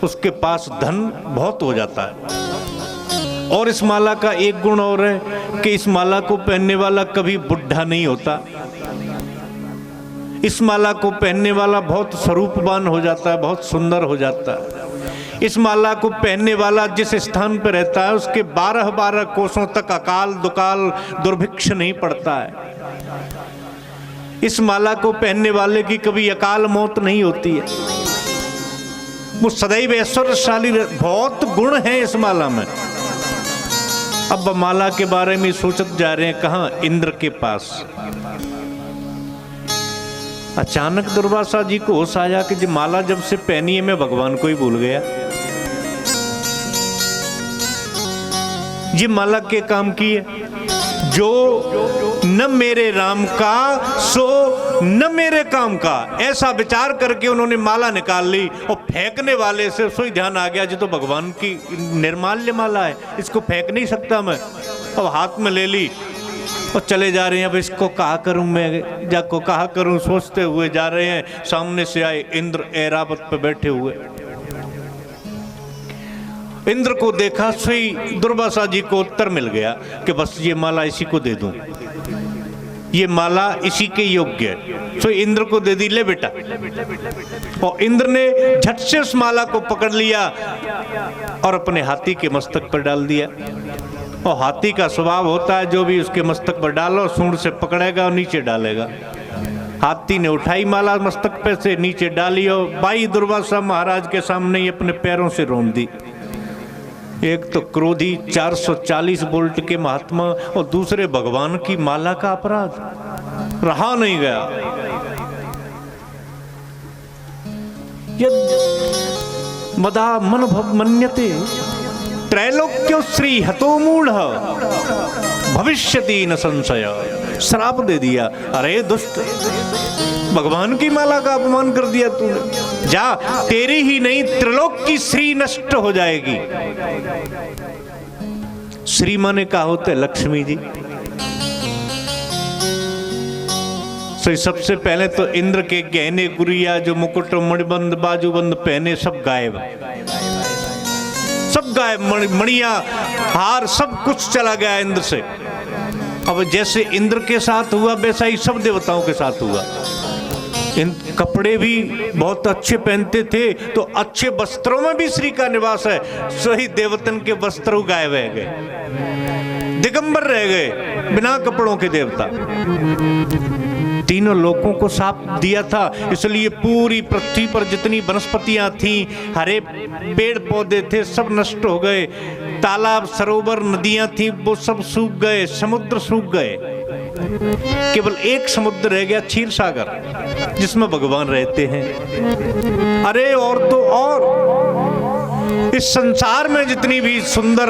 उसके पास धन बहुत हो जाता है। और इस माला का एक गुण और है कि इस माला को पहनने वाला कभी बुढ़ा नहीं होता। इस माला को पहनने वाला बहुत स्वरूपवान हो जाता है, बहुत सुंदर हो जाता है। इस माला को पहनने वाला जिस स्थान पर रहता है उसके 12-12 कोसों तक अकाल दुकाल दुर्भिक्ष नहीं पड़ता है। इस माला को पहनने वाले की कभी अकाल मौत नहीं होती है। वो सदैव ऐश्वर्यशाली, बहुत गुण हैं इस माला में। अब माला के बारे में सोचत जा रहे हैं, कहां? इंद्र के पास। अचानक दुर्वासा जी को होश आया कि जी माला जब से पहनी है मैं भगवान को ही भूल गया। ये माला के काम की है, जो न मेरे राम का सो न मेरे काम का, ऐसा विचार करके उन्होंने माला निकाल ली। और फेंकने वाले से सोई ध्यान आ गया, जी तो भगवान की निर्माल्य माला है, इसको फेंक नहीं सकता मैं। अब हाथ में ले ली और चले जा रहे हैं। अब इसको कहा करूं मैं, जाको कहा करूं, सोचते हुए जा रहे हैं। सामने से आए इंद्र ऐरावत पे बैठे हुए। इंद्र को देखा, सोई दुर्वासा जी को उत्तर मिल गया कि बस ये माला इसी को दे दूं, ये माला इसी के योग्य है। सो इंद्र को दे दी, ले बेटा। और इंद्र ने झट से उस माला को पकड़ लिया और अपने हाथी के मस्तक पर डाल दिया। और हाथी का स्वभाव होता है, जो भी उसके मस्तक पर डालो सूंड से पकड़ेगा और नीचे डालेगा। हाथी ने उठाई माला मस्तक पे से, नीचे डाली और भाई दुर्वासा महाराज के सामने ही अपने पैरों से रोन दी। एक तो क्रोधी 440 वोल्ट के महात्मा और दूसरे भगवान की माला का अपराध रहा नहीं गया। यद मदा मन भव मन्यते त्रैलोक्यो श्री हतो मूढ़ भविष्यति न संशय। श्राप दे दिया, अरे दुष्ट, भगवान की माला का अपमान कर दिया तूने, जा, तेरी ही नहीं त्रिलोक की श्री नष्ट हो जाएगी। श्री माने का होते है लक्ष्मी जी। तो सबसे पहले तो इंद्र के गहने गुड़िया, जो मुकुट मणिबंद बाजूबंद पहने, सब गायब, सब गायब। मणिया हार सब कुछ चला गया इंद्र से। अब जैसे इंद्र के साथ हुआ वैसा ही सब देवताओं के साथ हुआ। इन कपड़े भी बहुत अच्छे पहनते थे, तो अच्छे वस्त्रों में भी श्री का निवास है। सही देवतन के वस्त्र गायब रह गए, दिगंबर रह गए, बिना कपड़ों के देवता। तीनों लोकों को साप दिया था, इसलिए पूरी पृथ्वी पर जितनी वनस्पतियां थीं, हरे पेड़ पौधे थे, सब नष्ट हो गए। तालाब सरोवर नदियां थीं, वो सब सूख गए, समुद्र सूख गए। केवल एक समुद्र रह गया, क्षीर सागर, जिसमें भगवान रहते हैं। अरे और तो और इस संसार में जितनी भी सुंदर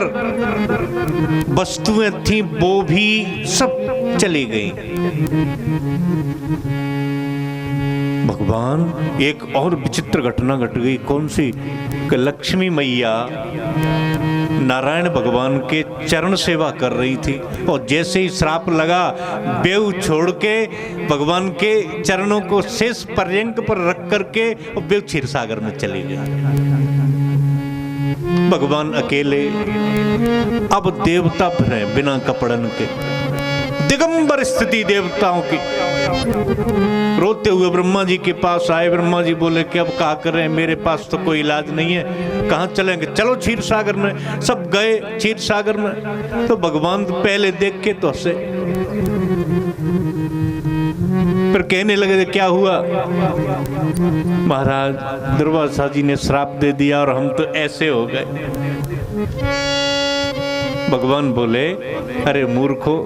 वस्तुएं थीं वो भी सब चली गई। भगवान, एक और विचित्र घटना घट गई। कौन सी? कि लक्ष्मी मैया नारायण भगवान के चरण सेवा कर रही थी, और जैसे ही श्राप लगा, बेऊ छोड़ के भगवान के चरणों को शेष पर्यंक पर रख करके और बेऊ क्षीर सागर में चली गई। भगवान अकेले, अब देवता भरे बिना कपड़न के, दिगंबर स्थिति देवताओं की। रोते हुए ब्रह्मा जी के पास आए। ब्रह्मा जी बोले कि अब क्या करें, मेरे पास तो कोई इलाज नहीं है, कहाँ चलेंगे? चलो क्षीर सागर में। सब गए क्षीर सागर में। तो भगवान पहले देख के तो हंसे, फिर कहने लगे क्या हुआ? महाराज, दुर्वासा जी ने श्राप दे दिया और हम तो ऐसे हो गए। भगवान बोले, अरे मूर्खो,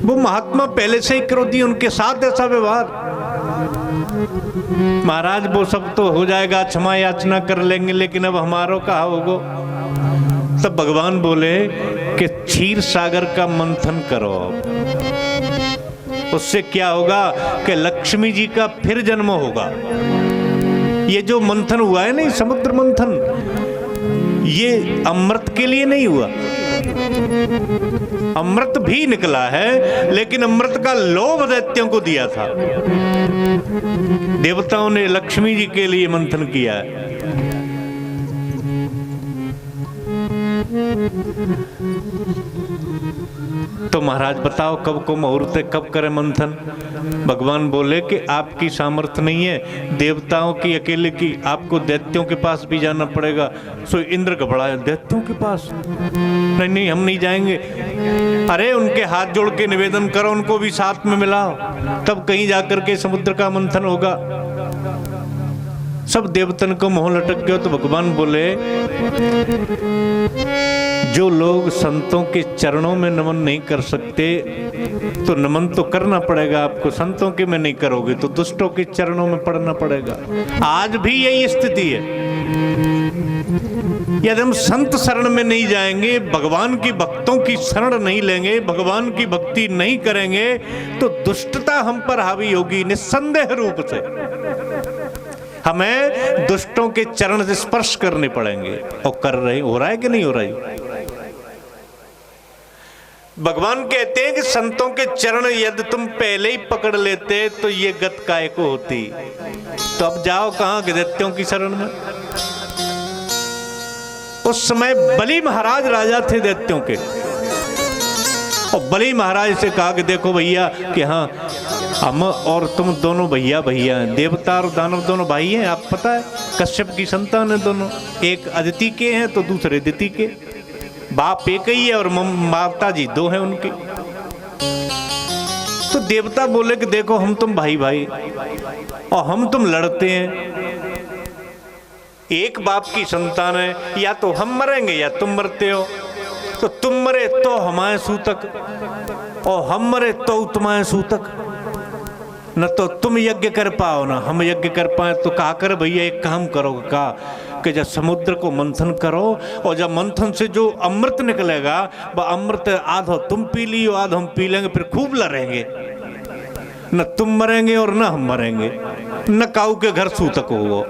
वो महात्मा पहले से ही क्रोधी, उनके साथ ऐसा व्यवहार। महाराज वो सब तो हो जाएगा, क्षमा याचना कर लेंगे, लेकिन अब हमारो कहा होगो। तब भगवान बोले कि क्षीर सागर का मंथन करो, उससे क्या होगा कि लक्ष्मी जी का फिर जन्म होगा। ये जो मंथन हुआ है नहीं, समुद्र मंथन, ये अमृत के लिए नहीं हुआ, अमृत भी निकला है, लेकिन अमृत का लोभ दैत्यों को दिया था। देवताओं ने लक्ष्मी जी के लिए मंथन किया है। तो महाराज बताओ कब को मुहूर्त है, कब करे मंथन? भगवान बोले कि आपकी सामर्थ्य नहीं है, देवताओं की अकेले की, आपको दैत्यों के पास भी जाना पड़ेगा। सो इंद्र घबराया, दैत्यों के पास? नहीं नहीं, हम नहीं जाएंगे। अरे उनके हाथ जोड़ के निवेदन करो, उनको भी साथ में मिलाओ, तब कहीं जाकर के समुद्र का मंथन होगा। सब देवतन को मोह लटक गया। तो भगवान बोले, जो लोग संतों के चरणों में नमन नहीं कर सकते, तो नमन तो करना पड़ेगा आपको। संतों के में नहीं करोगे तो दुष्टों के चरणों में पड़ना पड़ेगा। आज भी यही स्थिति है। यदि हम संत शरण में नहीं जाएंगे, भगवान की भक्तों की शरण नहीं लेंगे, भगवान की भक्ति नहीं करेंगे, तो दुष्टता हम पर हावी होगी निस्संदेह रूप से। हमें दुष्टों के चरण से स्पर्श करने पड़ेंगे। और कर रहे, हो रहा है कि नहीं हो रहा है? भगवान कहते हैं कि संतों के चरण यदि तुम पहले ही पकड़ लेते तो ये गत काय को होती। तो अब जाओ कहां? दैत्यों की शरण में। उस समय बलि महाराज राजा थे दैत्यों के, और बलि महाराज से कहा कि देखो भैया कि हाँ, हम और तुम दोनों भैया भैया हैं, देवता और दानव दोनों भाई हैं। आप पता है कश्यप की संतान है दोनों, एक अदिति के हैं तो दूसरे दिति के। बाप एक ही है और माता जी दो हैं उनकी। तो देवता बोले कि देखो हम तुम भाई भाई और हम तुम लड़ते हैं, एक बाप की संतान है, या तो हम मरेंगे या तुम मरते हो। तो तुम मरे तो हमारे सूतक, और हम मरे तो तुम्हारे सूतक। न तो तुम यज्ञ कर पाओ ना हम यज्ञ कर पाए। तो कहा कर भैया एक काम करो, कहा कि जब समुद्र को मंथन करो, और जब मंथन से जो अमृत निकलेगा वह अमृत आधो तुम पी लियो, आधो हम पी लेंगे, फिर खूब लड़ेंगे। न तुम मरेंगे और न हम मरेंगे, न काऊ के घर सूतक हो।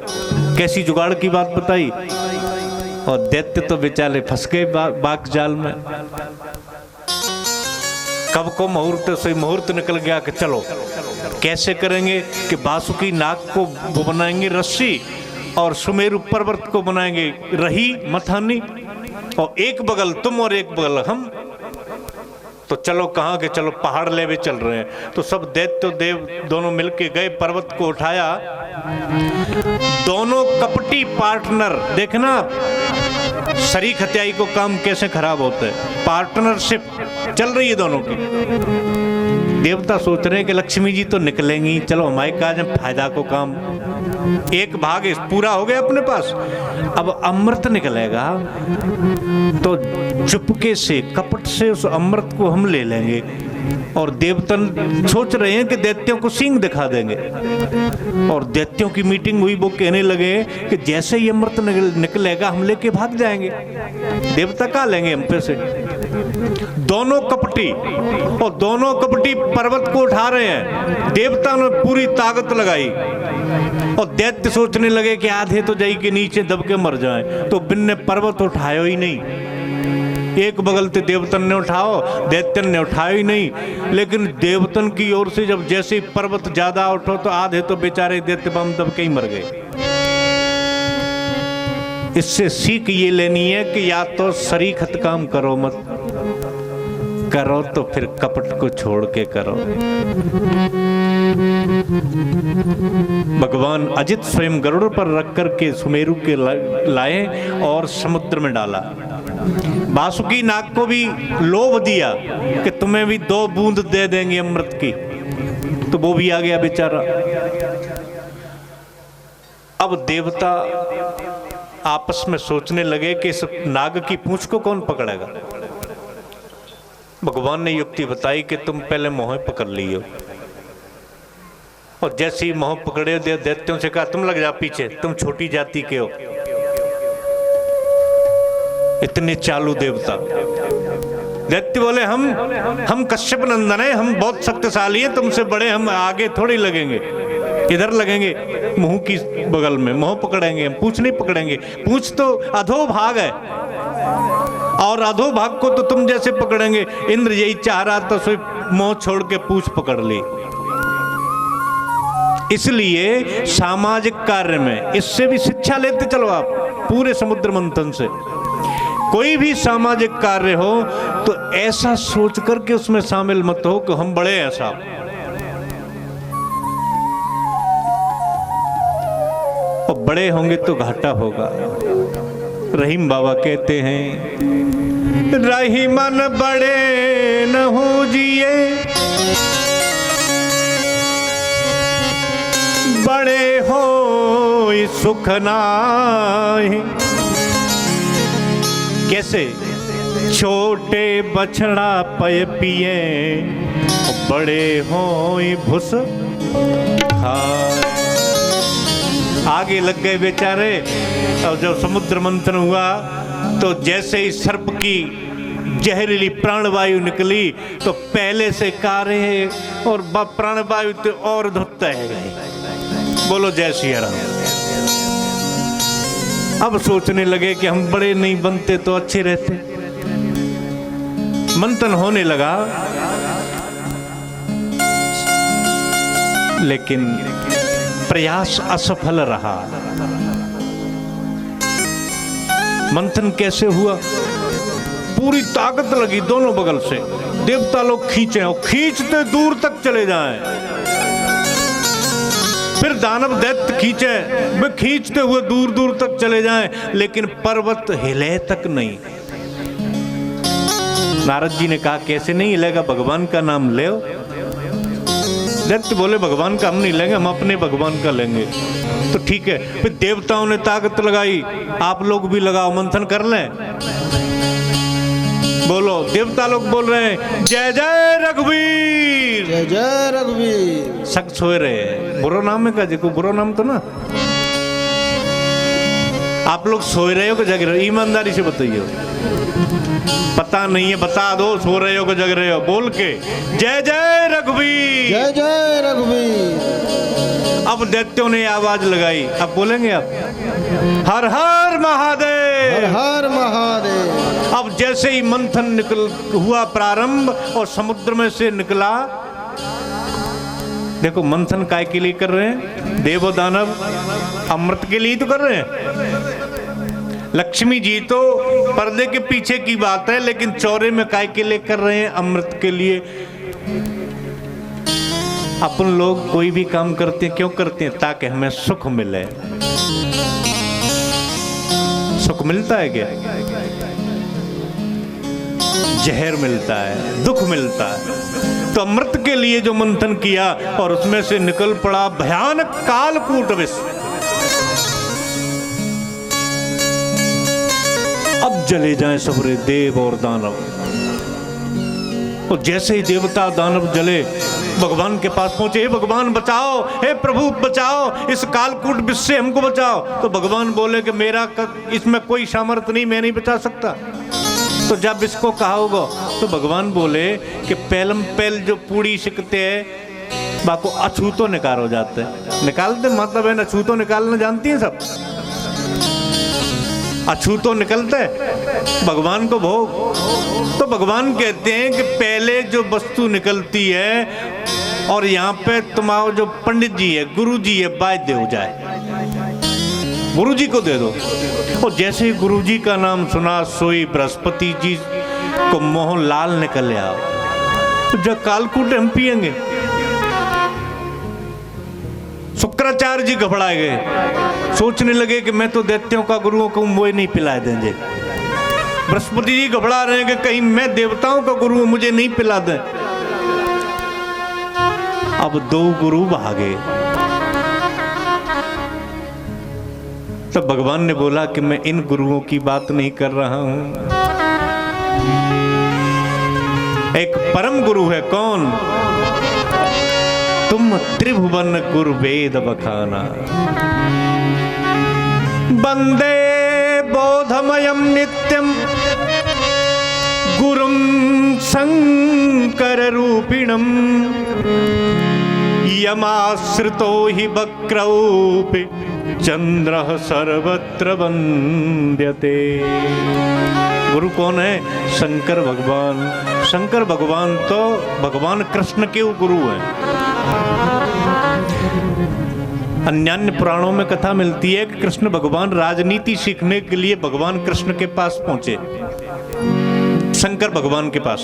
कैसी जुगाड़ की बात बताई। और दैत्य तो बेचारे फंस गए बाग जाल में। कब को मुहूर्त, सही मुहूर्त निकल गया कि चलो कैसे करेंगे कि बासुकी नाग को वो बनाएंगे रस्सी, और सुमेरु पर्वत को बनाएंगे रही मथानी, और एक बगल तुम और एक बगल हम। तो चलो कहाँ के, चलो पहाड़ लेवे चल रहे हैं। तो सब दैत्य देव दोनों मिलके गए, पर्वत को उठाया। दोनों कपटी पार्टनर, देखना शरीक हत्याई को काम कैसे खराब होता है। पार्टनरशिप चल रही है दोनों की। देवता सोच रहे हैं कि लक्ष्मी जी तो निकलेंगी, चलो हमारे काज में फायदा को काम। एक भाग पूरा हो गया अपने पास, अब अमृत निकलेगा तो चुपके से कपट से उस अमृत को हम ले लेंगे। और देवतन सोच रहे हैं कि दैत्यों को सींग दिखा देंगे। और दैत्यों की मीटिंग हुई, वो कहने लगे कि जैसे ही अमृत निकलेगा हम लेके भाग जाएंगे। देवता कहाँ लेंगे हम पे से? दोनों कपटी, और दोनों कपटी पर्वत को उठा रहे हैं। देवता ने पूरी ताकत लगाई, और दैत्य सोचने लगे कि आधे तो जाई के नीचे दब के मर जाएं। तो बिन ने पर्वत उठाया ही नहीं। एक बगल से देवतन ने उठाओ, दैत्यन ने उठाया ही नहीं। लेकिन देवतन की ओर से जब जैसे पर्वत ज्यादा उठो तो आधे तो बेचारे दैत्य बम दब के ही मर गए। इससे सीख ये लेनी है कि या तो शरीकत काम करो, मत करो तो फिर कपट को छोड़ के करो। भगवान अजित स्वयं गरुड़ पर रख करके सुमेरु के लाए और समुद्र में डाला। बासुकी नाग को भी लोभ दिया कि तुम्हें भी 2 बूंद दे देंगे अमृत की, तो वो भी आ गया बेचारा। अब देवता आपस में सोचने लगे कि इस नाग की पूंछ को कौन पकड़ेगा। भगवान ने युक्ति बताई कि तुम पहले मोह पकड़ लियो, और जैसे ही मोह पकड़े दैत्यों से कहा तुम लग जा पीछे, तुम छोटी जाति के हो। इतने चालू देवता। दैत्य बोले हम कश्यप नंदन है, हम बहुत शक्तिशाली हैं, तुमसे बड़े, हम आगे थोड़ी लगेंगे, इधर लगेंगे मुंह की बगल में, मुंह पकड़ेंगे, हम पूंछ नहीं पकड़ेंगे। पूंछ तो अधो भाग है, और अधोभाग को तो तुम जैसे पकड़ेंगे। इंद्र यही चाह रहा था, सो मुंह छोड़ के पूंछ पकड़ ली। इसलिए सामाजिक कार्य में इससे भी शिक्षा लेते चलो आप पूरे समुद्र मंथन से। कोई भी सामाजिक कार्य हो तो ऐसा सोच करके उसमें शामिल मत हो कि हम बड़े ऐसा। और बड़े होंगे तो घाटा होगा। रहीम बाबा कहते हैं, रहीमन बड़े न हो जिए, बड़े हो सुख नाहि। कैसे? छोटे बछड़ा पय पिए, बड़े हो भुस खाए। आगे लग गए बेचारे। और जब समुद्र मंथन हुआ तो जैसे ही सर्प की जहरीली प्राणवायु निकली तो पहले से कारे और प्राणवायु तो और धुत्ते गए। बोलो जय सिया राम। अब सोचने लगे कि हम बड़े नहीं बनते तो अच्छे रहते। मंथन होने लगा, लेकिन प्रयास असफल रहा। मंथन कैसे हुआ? पूरी ताकत लगी दोनों बगल से, देवता लोग खींचे और खींचते दूर तक चले जाएं। फिर दानव दैत्य खींचे, वे खींचते हुए दूर दूर तक चले जाएं, लेकिन पर्वत हिले तक नहीं। नारद जी ने कहा कैसे नहीं हिलेगा, भगवान का नाम ले। दैत्य बोले भगवान का हम नहीं लेंगे, हम अपने भगवान का लेंगे। तो ठीक है, फिर देवताओं ने ताकत लगाई, आप लोग भी लगाओ, मंथन कर लें। बोलो, देवता लोग बोल रहे हैं जय जय रघुवीर, जय जय रघुवीर। सख्त सोए रहे। बुरो नाम है का जी, कोई बुरो नाम तो ना? आप लोग सोए रहे हो कि जग रहे हो? ईमानदारी से बताइए। पता नहीं है, बता दो सो रहे हो कि जग रहे हो। बोल के जय जय रघुवीर, जय जय रघुवीर। अब दैत्यों ने आवाज लगाई, अब बोलेंगे आप हर हर महादेव, हर हर महादेव। अब जैसे ही मंथन निकल हुआ प्रारंभ और समुद्र में से निकला। देखो मंथन काय के लिए कर रहे हैं? देव दानव अमृत के लिए तो कर रहे हैं। लक्ष्मी जी तो पर्दे के पीछे की बात है, लेकिन चौरे में काय के लिए कर रहे हैं? अमृत के लिए। अपन लोग कोई भी काम करते हैं, क्यों करते हैं? ताकि हमें सुख मिले। सुख मिलता है क्या? जहर मिलता है, दुख मिलता है। तो अमृत के लिए जो मंथन किया और उसमें से निकल पड़ा भयानक कालकूट विष। अब जले जाएं सबरे देव और दानव। और जैसे ही देवता दानव जले, भगवान के पास पहुंचे, हे भगवान बचाओ, हे प्रभु बचाओ, इस कालकूट विष से हमको बचाओ। तो भगवान बोले कि मेरा इसमें कोई सामर्थ्य नहीं, मैं नहीं बचा सकता। तो जब इसको कहा होगा तो भगवान बोले कि पहलम पहल जो पूड़ी सिकते हैं बाको अछूतो निकाल हो जाते हैं। निकालते मतलब है, अछूतो निकालना जानती हैं सब? अछूतो निकलते भगवान को भोग। तो भगवान कहते हैं कि पहले जो वस्तु निकलती है और यहाँ पे तुम्हारा जो पंडित जी है, गुरु जी है, वाद्य हो जाए, गुरु जी को दे दो। और जैसे ही गुरु जी का नाम सुना, सोई बृहस्पति जी को मोह लाल निकल आओ। तो जब कालकूट हम पिएंगे। शुक्राचार्य जी घबराए गए, सोचने लगे कि मैं तो दैत्यों का गुरुओं को वो नहीं पिला देंगे। बृहस्पति जी घबरा रहे हैं कि कहीं मैं देवताओं का गुरु हूं, मुझे नहीं पिला दें। अब दो गुरु भागे। तब भगवान ने बोला कि मैं इन गुरुओं की बात नहीं कर रहा हूं। एक परम गुरु है, कौन? तुम त्रिभुवन गुरु वेद बखाना, वंदे बोधमयम नित्यम गुरुम शंकर रूपिणम, यमाश्रितो हि वक्रौपि चंद्रः सर्वत्र वन्द्यते। गुरु कौन है? शंकर भगवान। शंकर भगवान तो भगवान कृष्ण के गुरु हैं। अन्यान्य पुराणों में कथा मिलती है कि कृष्ण भगवान राजनीति सीखने के लिए भगवान कृष्ण के पास पहुंचे, शंकर भगवान के पास।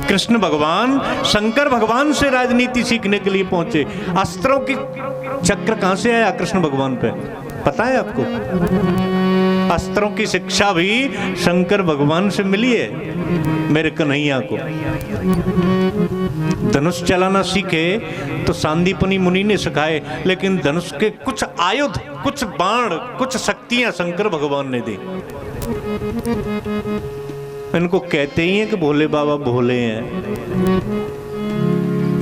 कृष्ण भगवान शंकर भगवान से राजनीति सीखने के लिए पहुंचे। अस्त्रों की चक्र कहां से आया कृष्ण भगवान पे, पता है आपको? अस्त्रों की शिक्षा भी शंकर भगवान से मिली है मेरे कन्हैया को। धनुष चलाना सीखे तो सांदीपनी मुनि ने सिखाए, लेकिन धनुष के कुछ आयुध, कुछ बाण, कुछ शक्तियां शंकर भगवान ने दी। इनको कहते ही हैं कि भोले बाबा भोले हैं,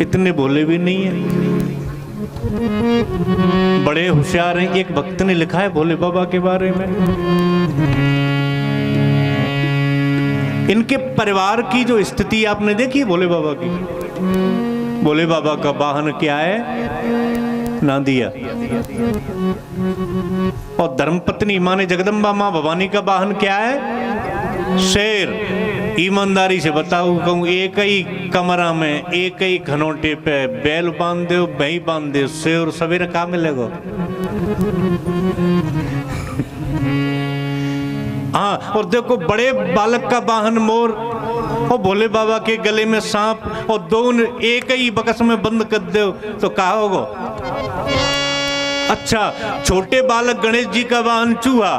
इतने भोले भी नहीं है, बड़े होशियार हैं। एक भक्त ने लिखा है भोले बाबा के बारे में, इनके परिवार की जो स्थिति आपने देखी भोले बाबा की। भोले बाबा का वाहन क्या है? नादिया। और धर्मपत्नी माने जगदम्बा मां भवानी का वाहन क्या है? शेर। ईमानदारी से बताओ, कहूँ एक ही कमरा में एक ही घनोटे पे बैल बांध दो, भई बांध दो, शेर सवेरे कहाँ मिलेगा? हाँ, और देखो बड़े बालक का वाहन मोर, और भोले बाबा के गले में सांप, और दोनों एक ही बकस में बंद कर दो तो कहा होगा? अच्छा, छोटे बालक गणेश जी का वाहन चूहा,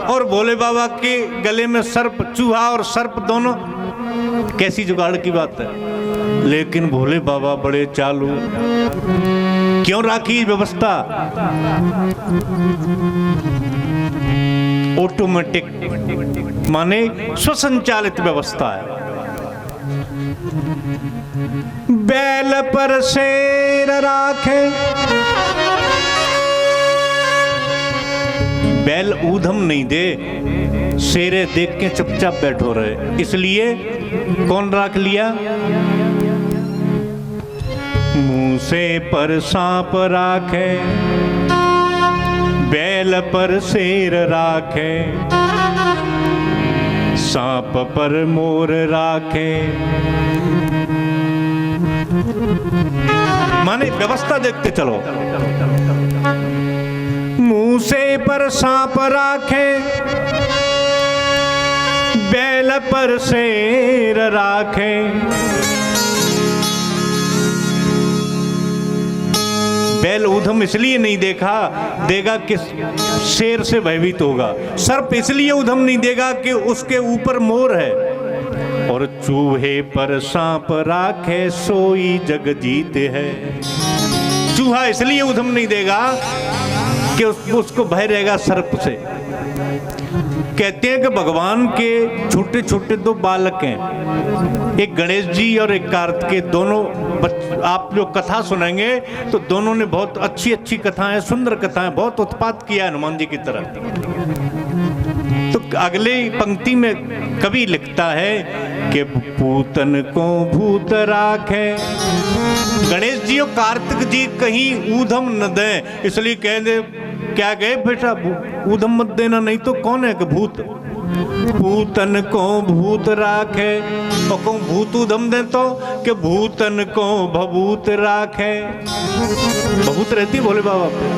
और भोले बाबा के गले में सर्प। चूहा और सर्प दोनों, कैसी जुगाड़ की बात है। लेकिन भोले बाबा बड़े चालू। क्यों राखी व्यवस्था? ऑटोमेटिक माने स्वसंचालित व्यवस्था है। बैल पर शेर राखे, बैल ऊधम नहीं दे, शेरे देख के चुपचाप बैठो रहे, इसलिए कौन राख लिया? मूसे पर सांप राखे, बैल पर शेर राखे, सांप पर मोर राखे। माने व्यवस्था देखते चलो। मूसे पर सांप राखे, बैल पर शेर राखे। बैल ऊधम इसलिए नहीं देगा कि शेर से भयभीत होगा। सर्प इसलिए ऊधम नहीं देगा कि उसके ऊपर मोर है। और चूहे पर सांप राखे, सोई जग जीते है। चूहा इसलिए ऊधम नहीं देगा कि उसको भय रहेगा सर्प से। कहते हैं कि भगवान के छोटे छोटे दो बालक हैं, एक गणेश जी और एक कार्तिकेय। दोनों आप जो कथा सुनेंगे तो दोनों ने बहुत अच्छी अच्छी कथाएं, सुंदर कथाएं, बहुत उत्पात किया हनुमान जी की तरह। तो अगले पंक्ति में कवि लिखता है कि पूतन को भूत राखे। गणेश जी और कार्तिक जी कहीं ऊधम न दें, इसलिए कह दे, क्या गए बेटा ऊधम मत देना, नहीं तो कौन है कि भूत। पूतन को भूत राखे, और कहूँ भूत ऊधम दे तो कि भूतन को भभूत राखे। भभूत रहती भोले बाबा पे।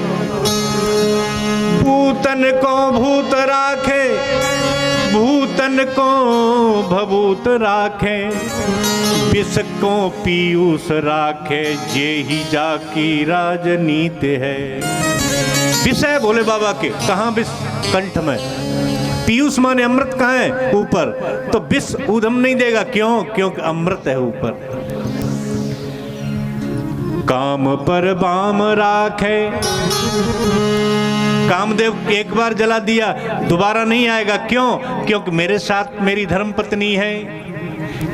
पूतन को भूत राखे, भूतन को भभूत राखे। विष को पीयूष राखे, ये ही जाकी राजनीति है। विष है भोले बाबा के, कहाँ विष? कंठ में। पीयूष माने अमृत कहाँ है? ऊपर। तो विष ऊधम नहीं देगा, क्यों? क्योंकि अमृत है ऊपर। काम पर बाम राखे, कामदेव एक बार जला दिया दोबारा नहीं आएगा, क्यों? क्योंकि मेरे साथ मेरी धर्म पत्नी है।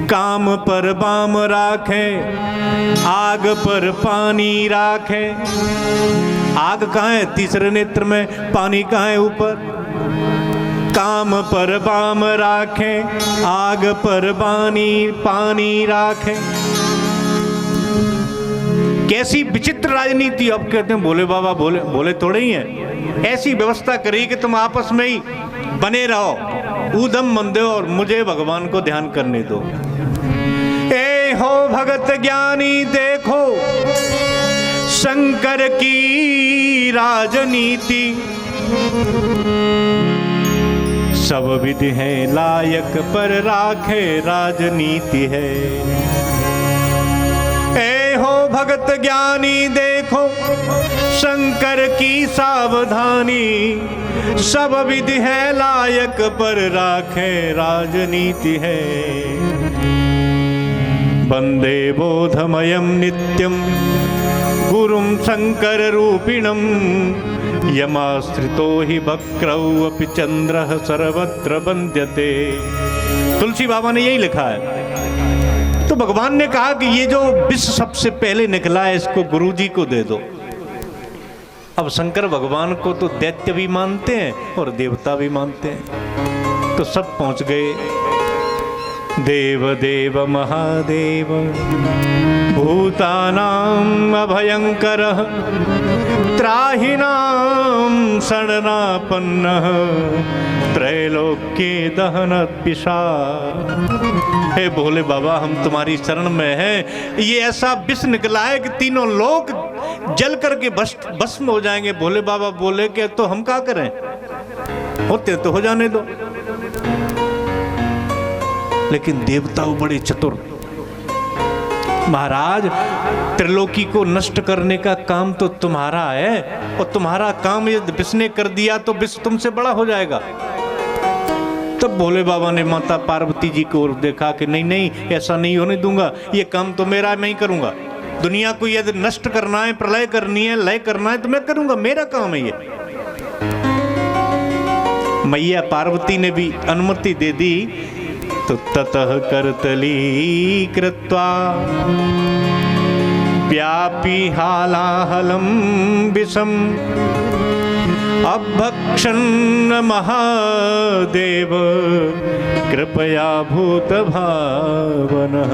काम पर बाम राखे, आग पर पानी राखे। आग कहाँ है? तीसरे नेत्र में। पानी कहाँ है? ऊपर। काम पर बाम राखे, आग पर पानी राखे। कैसी विचित्र राजनीति। अब कहते हैं भोले बाबा भोले थोड़े ही हैं। ऐसी व्यवस्था करी कि तुम आपस में ही बने रहो। ऊधम मन दो और मुझे भगवान को ध्यान करने दो। ए हो भगत ज्ञानी देखो शंकर की राजनीति, सब विधि है लायक पर राखे राजनीति है। ए हो भगत ज्ञानी देखो शंकर की सावधानी, सब विधि है लायक पर राखे राजनीति है। वंदे बोधमयं नित्यं गुरुं शंकर रूपिणं, यमाश्रितो हि वक्रौ अपि चंद्रः सर्वत्र वन्द्यते। तुलसी बाबा ने यही लिखा है। तो भगवान ने कहा कि ये जो विष सबसे पहले निकला है इसको गुरुजी को दे दो। अब शंकर भगवान को तो दैत्य भी मानते हैं और देवता भी मानते हैं, तो सब पहुंच गए। देव देव महादेव भूतानां अभयंकरः, त्राहिणां शरणापन्नः, त्रैलोक्ये दहनद्विषाः। हे भोले बाबा हम तुम्हारी शरण में हैं। ये ऐसा विष निकला है कि तीनों लोग जल करके भस्म हो जाएंगे। भोले बाबा बोले कि तो हम क्या करें, होते तो हो जाने दो। लेकिन देवता बड़े चतुर, महाराज त्रिलोकी को नष्ट करने का काम तो तुम्हारा है, और तुम्हारा काम यदि विष ने कर दिया तो विष तुमसे बड़ा हो जाएगा। तब भोले बाबा ने माता पार्वती जी को देखा कि नहीं नहीं ऐसा नहीं होने दूंगा, ये काम तो मेरा, मैं ही करूंगा। दुनिया को यदि नष्ट करना है, प्रलय करनी है, लय करना है तो मैं करूंगा, मेरा काम है ये। मैया पार्वती ने भी अनुमति दे दी। तो ततः करतली कृत्वा व्यापी हालाहलम विषम, अभक्षन् महादेव कृपया भूत भावनः।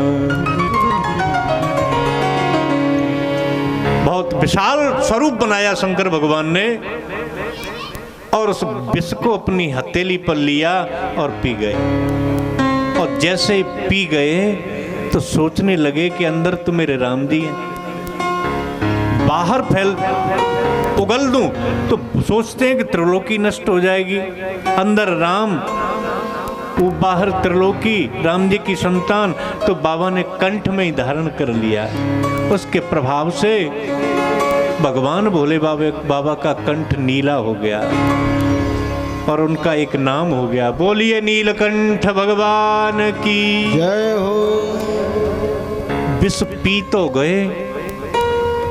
बहुत विशाल स्वरूप बनाया शंकर भगवान ने, और उस विष को अपनी हथेली पर लिया और पी गए। और जैसे ही पी गए तो सोचने लगे कि अंदर तो मेरे राम जी हैं, बाहर उगल दूं तो सोचते हैं कि त्रिलोकी नष्ट हो जाएगी। अंदर राम, वो बाहर त्रिलोकी, राम जी की संतान। तो बाबा ने कंठ में ही धारण कर लिया। उसके प्रभाव से भगवान भोले बाबा का कंठ नीला हो गया और उनका एक नाम हो गया। बोलिए नीलकंठ भगवान की जय हो। विष पी तो गए,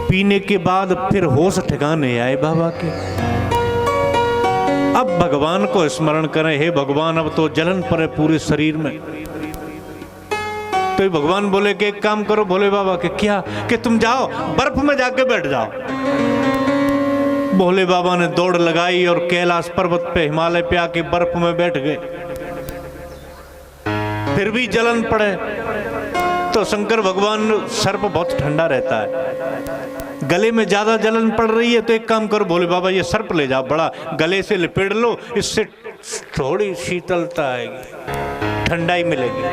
पीने के बाद फिर होश ठिकाने आए बाबा के। अब भगवान को स्मरण करें, हे भगवान अब तो जलन पड़े पूरे शरीर में। तो भगवान बोले कि एक काम करो भोले बाबा के, क्या कि तुम जाओ बर्फ में जाके बैठ जाओ। भोले बाबा ने दौड़ लगाई और कैलाश पर्वत पे, हिमालय पे आके बर्फ में बैठ गए। फिर भी जलन पड़े तो शंकर भगवान, सर्प बहुत ठंडा रहता है, गले में ज्यादा जलन पड़ रही है तो एक काम करो भोले बाबा ये सर्प ले जाओ, बड़ा गले से लिपेट लो, इससे थोड़ी शीतलता आएगी, ठंडाई मिलेगी।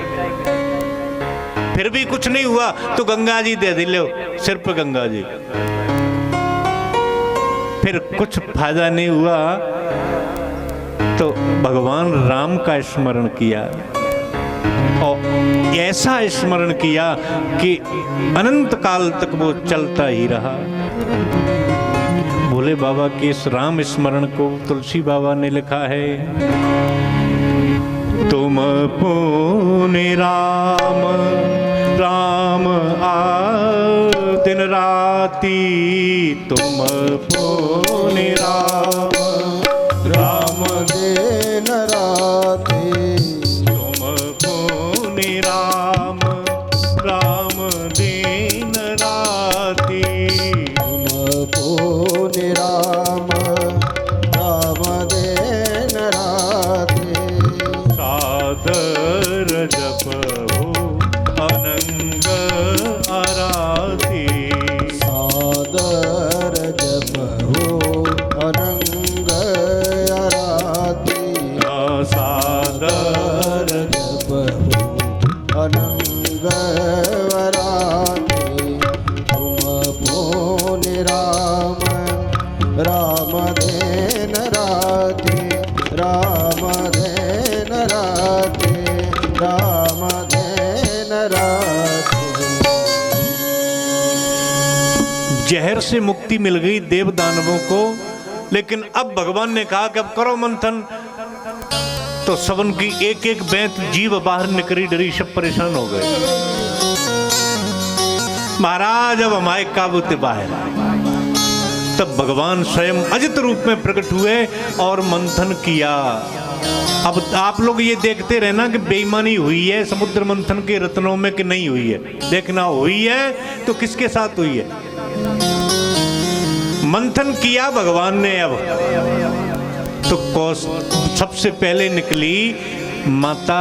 फिर भी कुछ नहीं हुआ तो गंगा जी दे दिलो, सिर पे गंगा जी। फिर कुछ फायदा नहीं हुआ तो भगवान राम का स्मरण किया और ऐसा स्मरण किया कि अनंत काल तक वो चलता ही रहा। भोले बाबा के इस राम स्मरण को तुलसी बाबा ने लिखा है, तुम पुण्य राम राम दिन राती, तुम पुण्य राम राम दिन राती, तुम पुण्य राम राम दिन राती, तुम पुण्य राम राम दिन राती, सादर जपो अनंग आराती, सादर जपो अनंग आराती, सादर राम देन राखे, राम देन राखे। जहर से मुक्ति मिल गई देव दानवों को, लेकिन अब भगवान ने कहा कि अब करो मंथन। तो सबन की एक एक बैंत जीव बाहर निकली, डरी, सब परेशान हो गए। महाराज अब हमारे काबू से बाहर। तब भगवान स्वयं अजित रूप में प्रकट हुए और मंथन किया। अब आप लोग ये देखते रहना कि बेईमानी हुई है समुद्र मंथन के रत्नों में कि नहीं हुई है। देखना हुई है तो किसके साथ हुई है। मंथन किया भगवान ने। अब तो सबसे पहले निकली माता,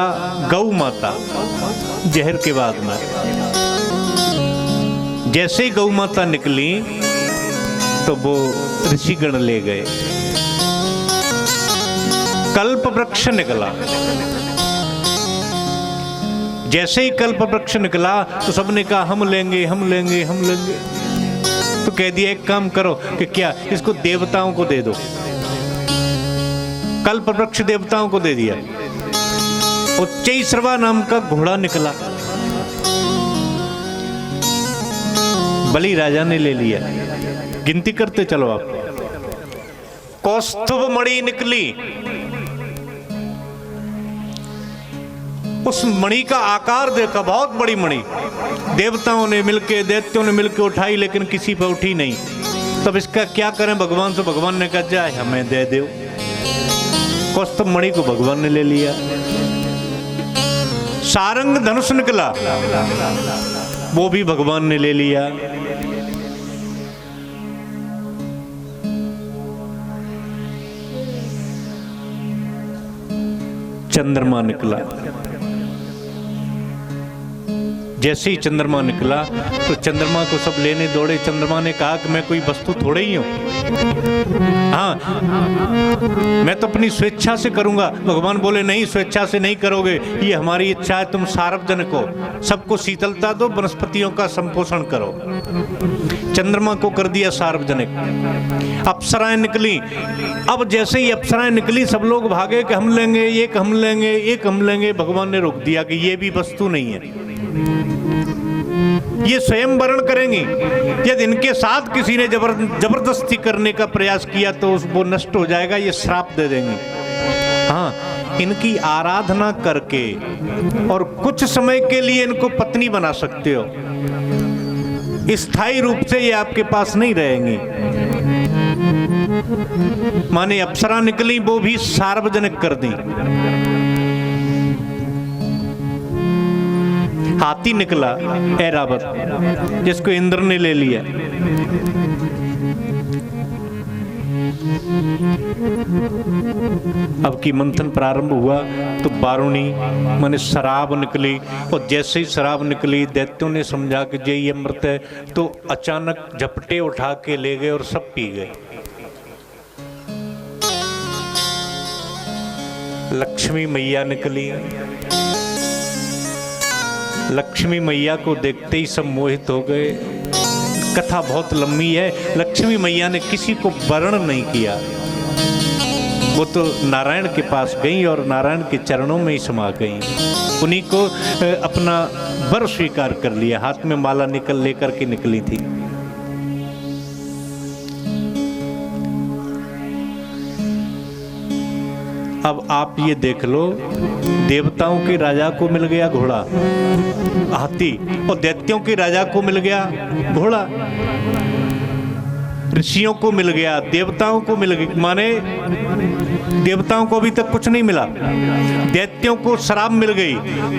गौ माता, जहर के बाद में। जैसे ही गौ माता निकली तो वो ऋषिगण ले गए। कल्प वृक्ष निकला। जैसे ही कल्प वृक्ष निकला तो सबने कहा हम लेंगे, हम लेंगे, हम लेंगे। तो कह दिया एक काम करो कि क्या इसको देवताओं को दे दो। कल्प वृक्ष देवताओं को दे दिया। उच्चैश्रवा नाम का घोड़ा निकला, बलि राजा ने ले लिया। गिनती करते चलो आप। कौस्तुभ मणि निकली। उस मणि का आकार देखा, बहुत बड़ी मणि। देवताओं ने मिलके, दैत्यों ने मिलके उठाई, लेकिन किसी पर उठी नहीं। तब इसका क्या करें भगवान से। भगवान ने कहा जाए हमें दे दो। कौस्तुभ मणि को भगवान ने ले लिया। सारंग धनुष निकला, वो भी भगवान ने ले लिया। चंद्रमा निकला। जैसे ही चंद्रमा निकला तो चंद्रमा को सब लेने दौड़े। चंद्रमा ने कहा कि मैं कोई वस्तु थोड़े ही हूं, हाँ मैं तो अपनी स्वेच्छा से करूंगा। भगवान बोले नहीं, स्वेच्छा से नहीं करोगे, ये हमारी इच्छा है। तुम सार्वजनिक हो, सबको शीतलता दो, वनस्पतियों का संपोषण करो। चंद्रमा को कर दिया सार्वजनिक। अप्सराएं निकली। अब जैसे ही अप्सराएं निकली सब लोग भागे कि हम लेंगे, एक हम लेंगे, एक हम लेंगे। भगवान ने रोक दिया कि ये भी वस्तु नहीं है, ये स्वयं वर्ण करेंगी। यदि इनके साथ किसी ने जबरदस्ती करने का प्रयास किया तो वो नष्ट हो जाएगा, ये श्राप दे देंगे। हाँ, इनकी आराधना करके और कुछ समय के लिए इनको पत्नी बना सकते हो। स्थायी रूप से ये आपके पास नहीं रहेंगी। माने अप्सरा निकली, वो भी सार्वजनिक कर दी। हाथी निकला ऐरावत, जिसको इंद्र ने ले लिया। अब की मंथन प्रारंभ हुआ तो बारुणी माने शराब निकली। और जैसे ही शराब निकली दैत्यों ने समझा कि ये अमृत है, तो अचानक झपटे उठा के ले गए और सब पी गए। लक्ष्मी मैया निकली। लक्ष्मी मैया को देखते ही सब मोहित हो गए। कथा बहुत लंबी है। लक्ष्मी मैया ने किसी को वर्ण नहीं किया, वो तो नारायण के पास गई और नारायण के चरणों में ही समा गई। उन्हीं को अपना वर स्वीकार कर लिया। हाथ में माला लेकर के निकली थी। अब आप ये देख लो, देवताओं के राजा को मिल गया घोड़ा, हाथी, और दैत्यों के राजा को मिल गया घोड़ा। ऋषियों को मिल गया, देवताओं को मिल गया। माने देवताओं को अभी तक कुछ नहीं मिला, दैत्यों को शराब मिल गई,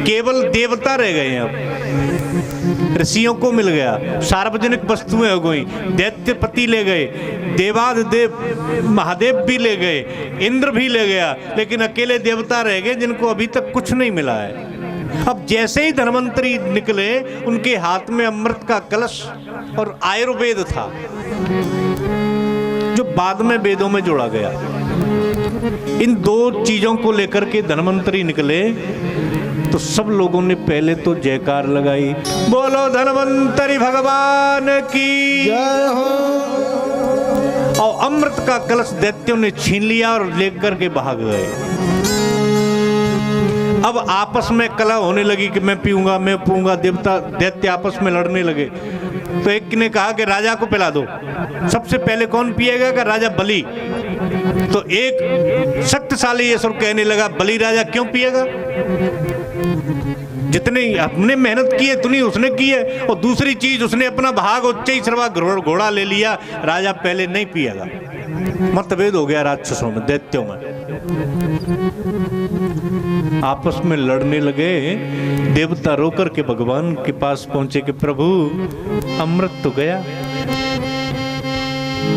केवल देवता रह गए। अब ऋषियों को मिल गया, सार्वजनिक वस्तुएं हो गई, दैत्यपति ले गए, देवाधिदेव महादेव भी ले गए, इंद्र भी ले गया, लेकिन अकेले देवता रह गए जिनको अभी तक कुछ नहीं मिला है। अब जैसे ही धन्वंतरी निकले, उनके हाथ में अमृत का कलश और आयुर्वेद था, जो बाद में वेदों में जोड़ा गया। इन दो चीजों को लेकर के धन्वंतरी निकले तो सब लोगों ने पहले तो जयकार लगाई, बोलो धन्वंतरी भगवान की जय हो। और अमृत का कलश दैत्यों ने छीन लिया और लेकर के भाग गए। अब आपस में कलह होने लगी कि मैं पीऊंगा, मैं पीऊंगा। देवता दैत्य आपस में लड़ने लगे। तो एक ने कहा कि राजा को पिला दो। सबसे पहले कौन पिएगा? का राजा बलि। तो एक शक्तिशाली असुर कहने लगा, बलि राजा क्यों पिएगा? जितने अपने मेहनत की है उतनी उसने की है, और दूसरी चीज उसने अपना भाग उच्च सर्वा घोड़ा ले लिया, राजा पहले नहीं पिएगा। मतभेद हो गया राक्षसों में, दैत्यों में, आपस में लड़ने लगे। देवता रोकर के भगवान के पास पहुंचे कि प्रभु अमृत तो गया।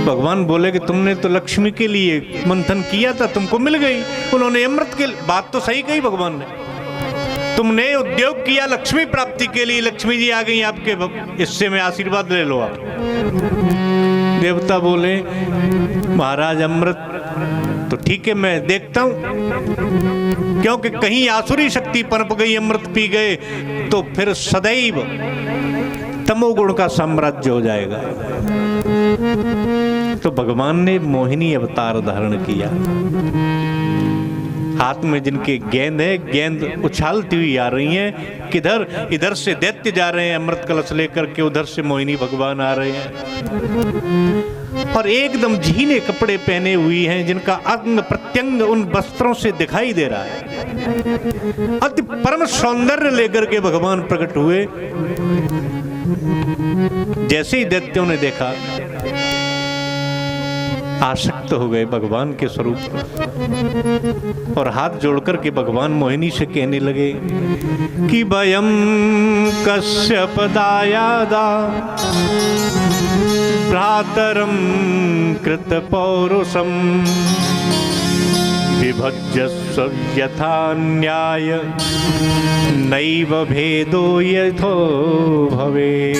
भगवान बोले कि तुमने तो लक्ष्मी के लिए मंथन किया था, तुमको मिल गई। उन्होंने अमृत के बात तो सही कही भगवान ने। तुमने उद्योग किया लक्ष्मी प्राप्ति के लिए, लक्ष्मी जी आ गई आपके हिस्से में, आशीर्वाद ले लो आप। देवता बोले महाराज अमृत तो ठीक है, मैं देखता हूं, क्योंकि कहीं आसुरी शक्ति पनप गई, अमृत पी गए तो फिर सदैव तमोगुण का साम्राज्य हो जाएगा। तो भगवान ने मोहिनी अवतार धारण किया। हाथ में जिनके गेंद है, गेंद उछालती हुई आ रही हैं। किधर? इधर से दैत्य जा रहे हैं अमृत कलश लेकर के, उधर से मोहिनी भगवान आ रहे हैं, और एकदम झीने कपड़े पहने हुई हैं, जिनका अंग प्रत्यंग उन वस्त्रों से दिखाई दे रहा है। अति परम सौंदर्य लेकर के भगवान प्रकट हुए। जैसे ही दैत्यों ने देखा, आसक्त हो गए भगवान के स्वरूप पर, और हाथ जोड़कर के भगवान मोहिनी से कहने लगे कि वयम कश्यप दायादा भ्रातरम कृत पौरुषम विभज्यस्व यथा न्याय नैव भेदो यथो भवे।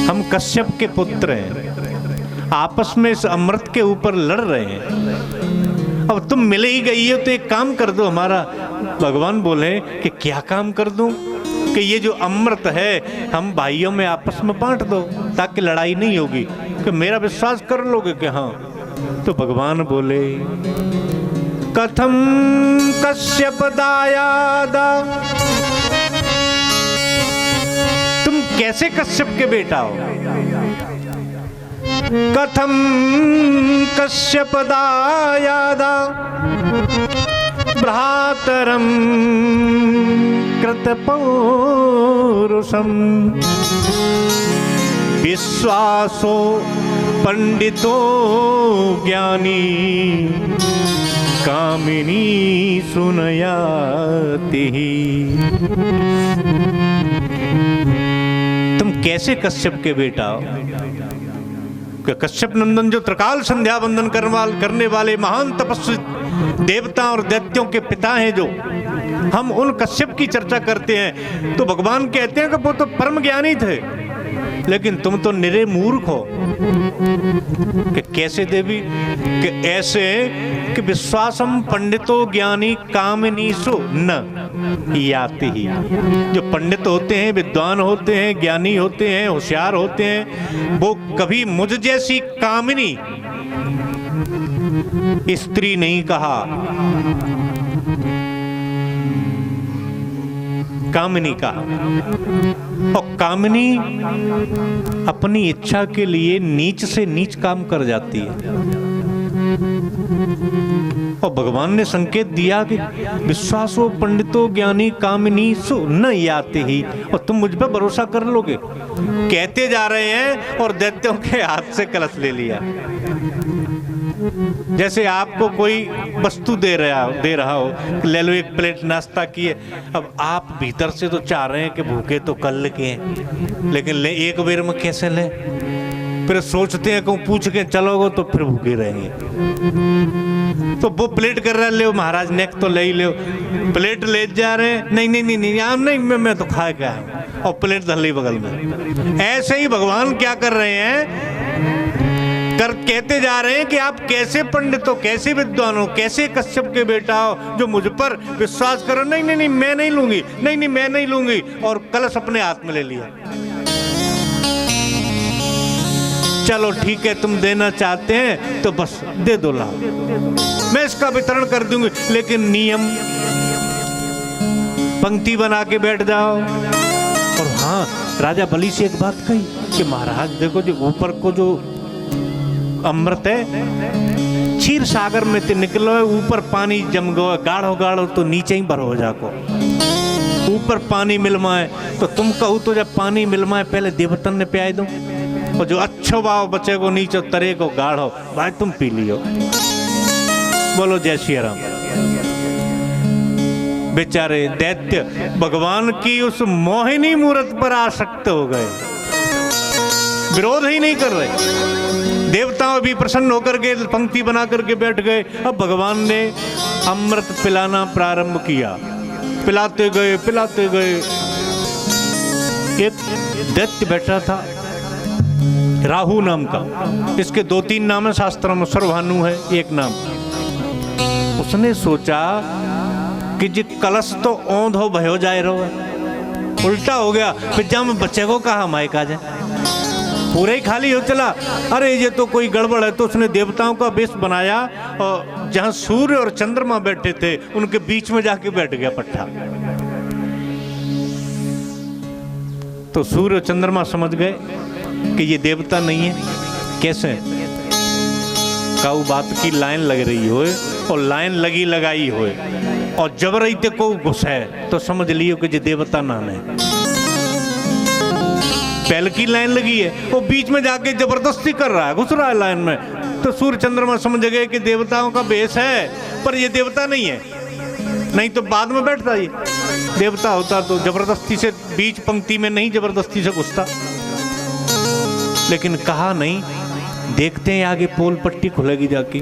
हम कश्यप के पुत्र हैं, आपस में इस अमृत के ऊपर लड़ रहे हैं। अब तुम मिले ही गई हो तो एक काम कर दो हमारा। भगवान बोले कि क्या काम कर दूं? कि ये जो अमृत है हम भाइयों में आपस में बांट दो, ताकि लड़ाई नहीं होगी। कि मेरा विश्वास कर लोगे कि हाँ? तो भगवान बोले कथम कश्यप दायादा, तुम कैसे कश्यप के बेटा हो? कथम कश्यप दायादा भ्रातरम कृत पौरुषम विश्वासो पंडितो ज्ञानी कामिनी सुनयाति। तुम कैसे कश्यप के बेटा हो? कश्यप नंदन जो त्रिकाल संध्या वंदन करने वाले महान तपस्वी देवता और दैत्यों के पिता हैं, जो हम उन कश्यप की चर्चा करते हैं, तो भगवान कहते हैं कि वो तो परम ज्ञानी थे, लेकिन तुम तो निरे मूर्ख हो। कि कैसे देवी? कि ऐसे कि विश्वासम पंडितो ज्ञानी कामिनीसु न याति ही। जो पंडित होते हैं, विद्वान होते हैं, ज्ञानी होते हैं, होशियार होते हैं, वो कभी मुझ जैसी कामिनी स्त्री नहीं कहा, कामिनी कहा। और कामिनी अपनी इच्छा के लिए नीच से नीच काम कर जाती है। और भगवान ने संकेत दिया कि विश्वासो पंडितो ज्ञानी कामिनी सु न याते ही, और तुम मुझ पर भरोसा कर लोगे। कहते जा रहे हैं और दैत्यों के हाथ से कलश ले लिया। जैसे आपको कोई वस्तु दे रहा हो, ले लो एक प्लेट नाश्ता की है। अब आप भीतर से तो चाह रहे हैं कि भूखे तो कल के हैं, लेकिन ले एक बेर में कैसे ले? फिर सोचते हैं कहूँ पूछ के चलोगे तो फिर भूखे रहेंगे। तो वो प्लेट कर रहा है, ले महाराज नेक तो ले ही ले। प्लेट ले जा रहे हैं, नहीं नहीं नहीं नहीं आप नहीं, मैं तो खा के आया, और प्लेट धली बगल में। ऐसे ही भगवान क्या कर रहे हैं? कहते जा रहे हैं कि आप कैसे पंडित हो, कैसे विद्वान हो, कैसे कश्यप के बेटा हो, जो मुझ पर विश्वास करो। नहीं नहीं नहीं मैं नहीं लूंगी, नहीं नहीं मैं नहीं लूंगी, और कलश अपने हाथ में ले लिया। चलो ठीक है, तुम देना चाहते हैं तो बस दे दो, लाओ, मैं इसका वितरण कर दूंगी, लेकिन नियम पंक्ति बना के बैठ जाओ। और हाँ, राजा बलि से एक बात कही कि महाराज देखो, जो ऊपर को जो अमृत है क्षीर सागर में ते निकलो है, ऊपर पानी जम गो, गाढ़ो गाढ़ो तो नीचे ही भरो जाको, ऊपर पानी मिलमाए तो तुम कहो तो जब पानी मिलमाए पहले देवतन ने प्याय दो, और जो अच्छो भाव बचे को नीचे तरे को गाढ़ो भाई तुम पी लियो। बोलो जय श्री राम। बेचारे दैत्य भगवान की उस मोहिनी मूर्त पर आसक्त हो गए, विरोध ही नहीं कर रहे। देवताओं भी प्रसन्न होकर के पंक्ति बना करके बैठ गए। अब भगवान ने अमृत पिलाना प्रारंभ किया, पिलाते गए पिलाते गए। एक दैत्य बैठा था राहु नाम का, इसके 2-3 नाम है शास्त्रों में, सर्वभानु है एक नाम। उसने सोचा कि जी कलश तो औंधो भयो जाए रहो है, उल्टा हो गया, फिर जब बच्चे को कहा मायका जाए, पूरे ही खाली हो चला। अरे ये तो कोई गड़बड़ है, तो उसने देवताओं का वेश बनाया और जहां सूर्य और चंद्रमा बैठे थे उनके बीच में जाके बैठ गया पट्टा। तो सूर्य और चंद्रमा समझ गए कि ये देवता नहीं है। कैसे? काऊ बात की लाइन लग रही हो और लाइन लगी लगाई हो और जबरई ते को घुसे तो समझ लियो कि ये देवता नाम है। पहले की लाइन लगी है, वो बीच में जाके जबरदस्ती कर रहा है, घुस रहा है लाइन में, तो सूर्य चंद्रमा समझ गए कि देवताओं का बेस है, पर ये देवता नहीं है। नहीं तो बाद में बैठता, ये देवता होता तो जबरदस्ती से बीच पंक्ति में नहीं जबरदस्ती से घुसता। लेकिन कहा नहीं, देखते हैं आगे पोल पट्टी खुलेगी जाके।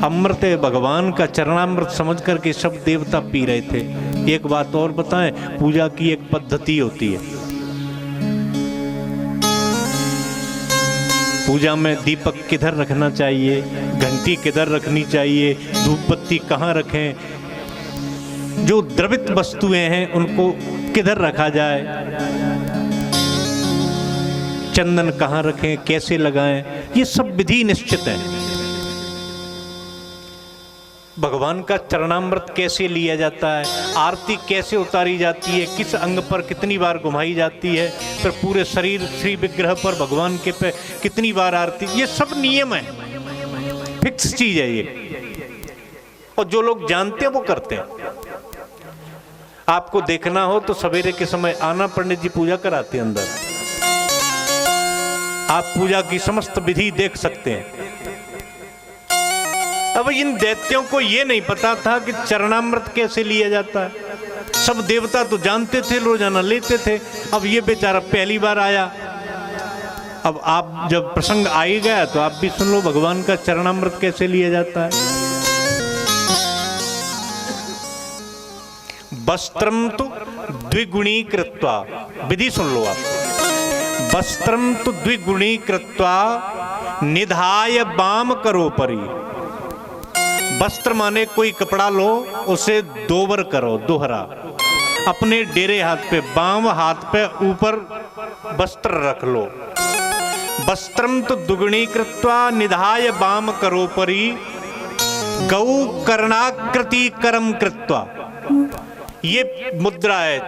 अमृत भगवान का चरणामृत समझ करके सब देवता पी रहे थे। एक बात और बताएं, पूजा की एक पद्धति होती है। पूजा में दीपक किधर रखना चाहिए, घंटी किधर रखनी चाहिए, धूप बत्ती कहाँ रखें, जो द्रवित वस्तुएं हैं उनको किधर रखा जाए, चंदन कहाँ रखें, कैसे लगाएं, ये सब विधि निश्चित है। भगवान का चरणामृत कैसे लिया जाता है, आरती कैसे उतारी जाती है, किस अंग पर कितनी बार घुमाई जाती है, फिर पूरे शरीर श्री विग्रह पर भगवान के पे कितनी बार आरती, ये सब नियम है, फिक्स चीज है ये। और जो लोग जानते हैं वो करते हैं। आपको देखना हो तो सवेरे के समय आना, पंडित जी पूजा कराते हैं अंदर, आप पूजा की समस्त विधि देख सकते हैं। अब इन दैत्यों को ये नहीं पता था कि चरणामृत कैसे लिया जाता है। सब देवता तो जानते थे, रोजाना लेते थे। अब ये बेचारा पहली बार आया। अब आप जब प्रसंग आ ही गया तो आप भी सुन लो भगवान का चरणामृत कैसे लिया जाता है। वस्त्रम तो द्विगुणी कृत्वा, विधि सुन लो आप। वस्त्रम तो द्विगुणी कृत्वा निधाय बाम करो परी। वस्त्र माने कोई कपड़ा लो, उसे दोबर करो, दोहरा, अपने डेरे हाथ पे, बाम हाथ पे ऊपर वस्त्र रख लो। वस्त्रम तो दुगुणी कृत्वा निधाय बाम करो परी गौ कर्णाकृति करम कृत्वा। ये मुद्रा है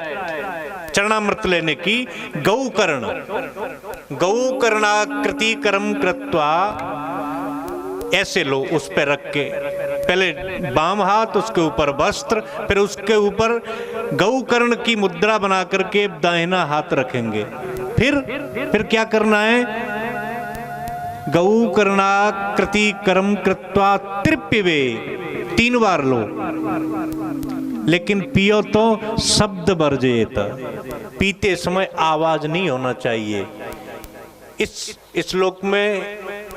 चरणामृत लेने की। गौ कर्णाकृति करम कृत्वा, ऐसे लो, उस पे रख के, पहले बाम हाथ, उसके ऊपर वस्त्र, फिर उसके ऊपर गौ कर्ण की मुद्रा बना करके दाहिना हाथ रखेंगे। फिर क्या करना है? गौ कर्णाकृति करम कृत्वा तृप्यवे, 3 बार लो, लेकिन पियो तो शब्द वर्जयेत, पीते समय आवाज नहीं होना चाहिए। इस श्लोक में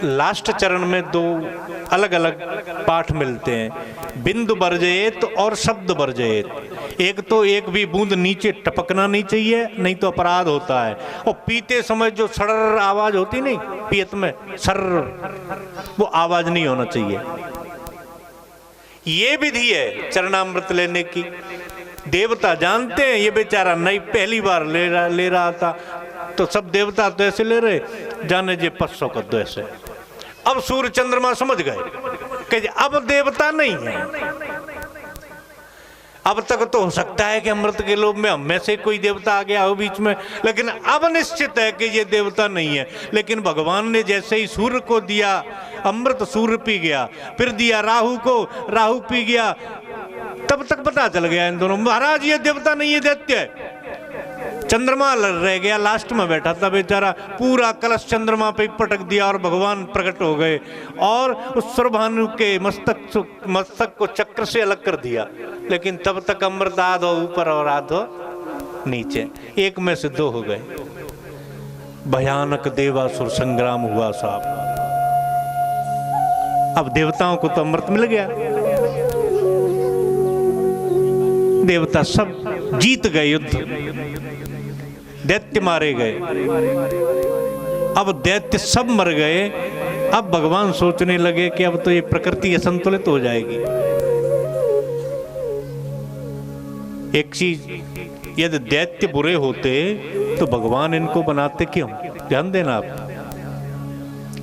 लास्ट चरण में 2 अलग अलग पाठ मिलते हैं, बिंदु वर्जयेत और शब्द वर्जयेत। एक तो एक भी बूंद नीचे टपकना नहीं चाहिए, नहीं तो अपराध होता है। और पीते समय जो सड़र आवाज होती नहीं, पियत में सर, वो आवाज नहीं होना चाहिए। ये विधि है चरणामृत लेने की। देवता जानते हैं, ये बेचारा नहीं, पहली बार ले रहा था। तो सब देवता तो ऐसे ले रहे, जाने जे 500 कर दो ऐसे। अब सूर्य चंद्रमा समझ गए कि अब देवता नहीं है। अब तक तो हो सकता है कि अमृत के लोभ में हम में से कोई देवता आ गया हो बीच में, लेकिन अब निश्चित है कि ये देवता नहीं है। लेकिन भगवान ने जैसे ही सूर्य को दिया अमृत, सूर्य पी गया, फिर दिया राहु को, राहु पी गया, तब तक पता चल गया इन दोनों, महाराज ये देवता नहीं है, दैत्य है। चंद्रमा रह गया लास्ट में बैठा था बेचारा, पूरा कलश चंद्रमा पे पटक दिया और भगवान प्रकट हो गए और उस सुरभानु के मस्तक को चक्र से अलग कर दिया। लेकिन तब तक अमृत आधो ऊपर और आधो नीचे, एक में से दो हो गए। भयानक देवासुर संग्राम हुआ साहब। अब देवताओं को तो अमृत मिल गया, देवता सब जीत गए युद्ध, दैत्य मारे गए। अब दैत्य सब मर गए। अब भगवान सोचने लगे कि अब तो ये प्रकृति असंतुलित हो जाएगी। एक चीज, यदि दैत्य बुरे होते तो भगवान इनको बनाते क्यों? ध्यान देना आप।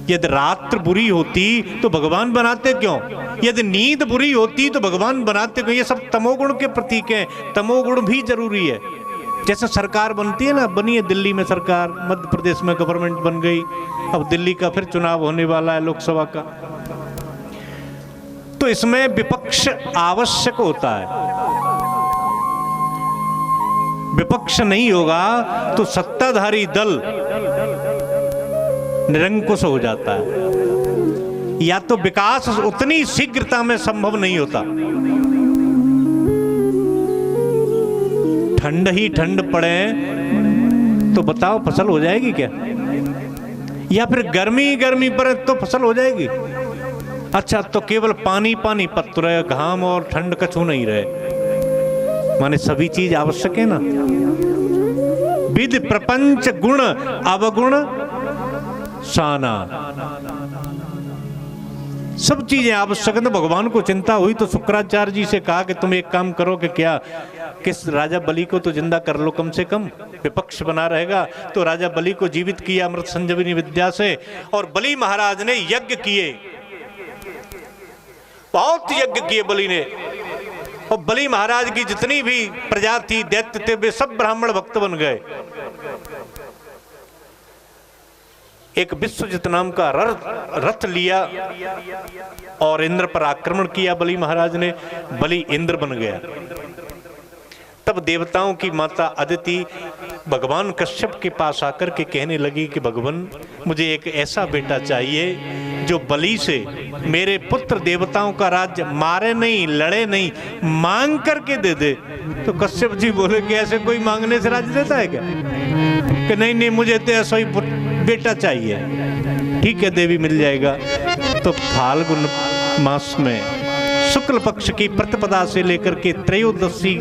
यदि रात्र बुरी होती तो भगवान बनाते क्यों? यदि नींद बुरी होती तो भगवान बनाते क्यों? ये सब तमोगुण के प्रतीक हैं। तमोगुण भी जरूरी है। जैसे सरकार बनती है ना, बनी है दिल्ली में सरकार, मध्य प्रदेश में गवर्नमेंट बन गई, अब दिल्ली का फिर चुनाव होने वाला है लोकसभा का, तो इसमें विपक्ष आवश्यक होता है। विपक्ष नहीं होगा तो सत्ताधारी दल निरंकुश हो जाता है, या तो विकास उतनी शीघ्रता में संभव नहीं होता। ठंड ही ठंड पड़े तो बताओ फसल हो जाएगी क्या? या फिर गर्मी गर्मी पड़े तो फसल हो जाएगी? अच्छा, तो केवल पानी पानी पत्त रहे, घाम और ठंड कछु नहीं रहे, माने सभी चीज आवश्यक है ना। विधि प्रपंच गुण अवगुण साना, सब चीजें आवश्यक है। तो भगवान को चिंता हुई तो शुक्राचार्य जी से कहा कि तुम एक काम करो कि क्या, किस राजा बलि को तो जिंदा कर लो, कम से कम विपक्ष बना रहेगा। तो राजा बलि को जीवित किया अमृत संजीवनी विद्या से, और बलि महाराज ने यज्ञ किए, बहुत यज्ञ किए बलि ने। और बलि महाराज की जितनी भी प्रजा थी, दैत्य थे, वे सब ब्राह्मण भक्त बन गए। एक विश्वजित नाम का रथ लिया और इंद्र पर आक्रमण किया बलि महाराज ने, बलि इंद्र बन गया। तब देवताओं की माता अदिति भगवान कश्यप के पास आकर के कहने लगी कि भगवान, मुझे एक ऐसा बेटा चाहिए जो बलि से मेरे पुत्र देवताओं का राज्य मारे नहीं, लड़े नहीं, मांग करके दे दे। तो कश्यप जी बोले कि ऐसे कोई मांगने से राज्य देता है क्या? कि नहीं नहीं, मुझे तो ऐसा ही बेटा चाहिए। ठीक है देवी, मिल जाएगा। तो फाल्गुन मास में शुक्ल पक्ष की प्रतिपदा से लेकर के त्रयोदशी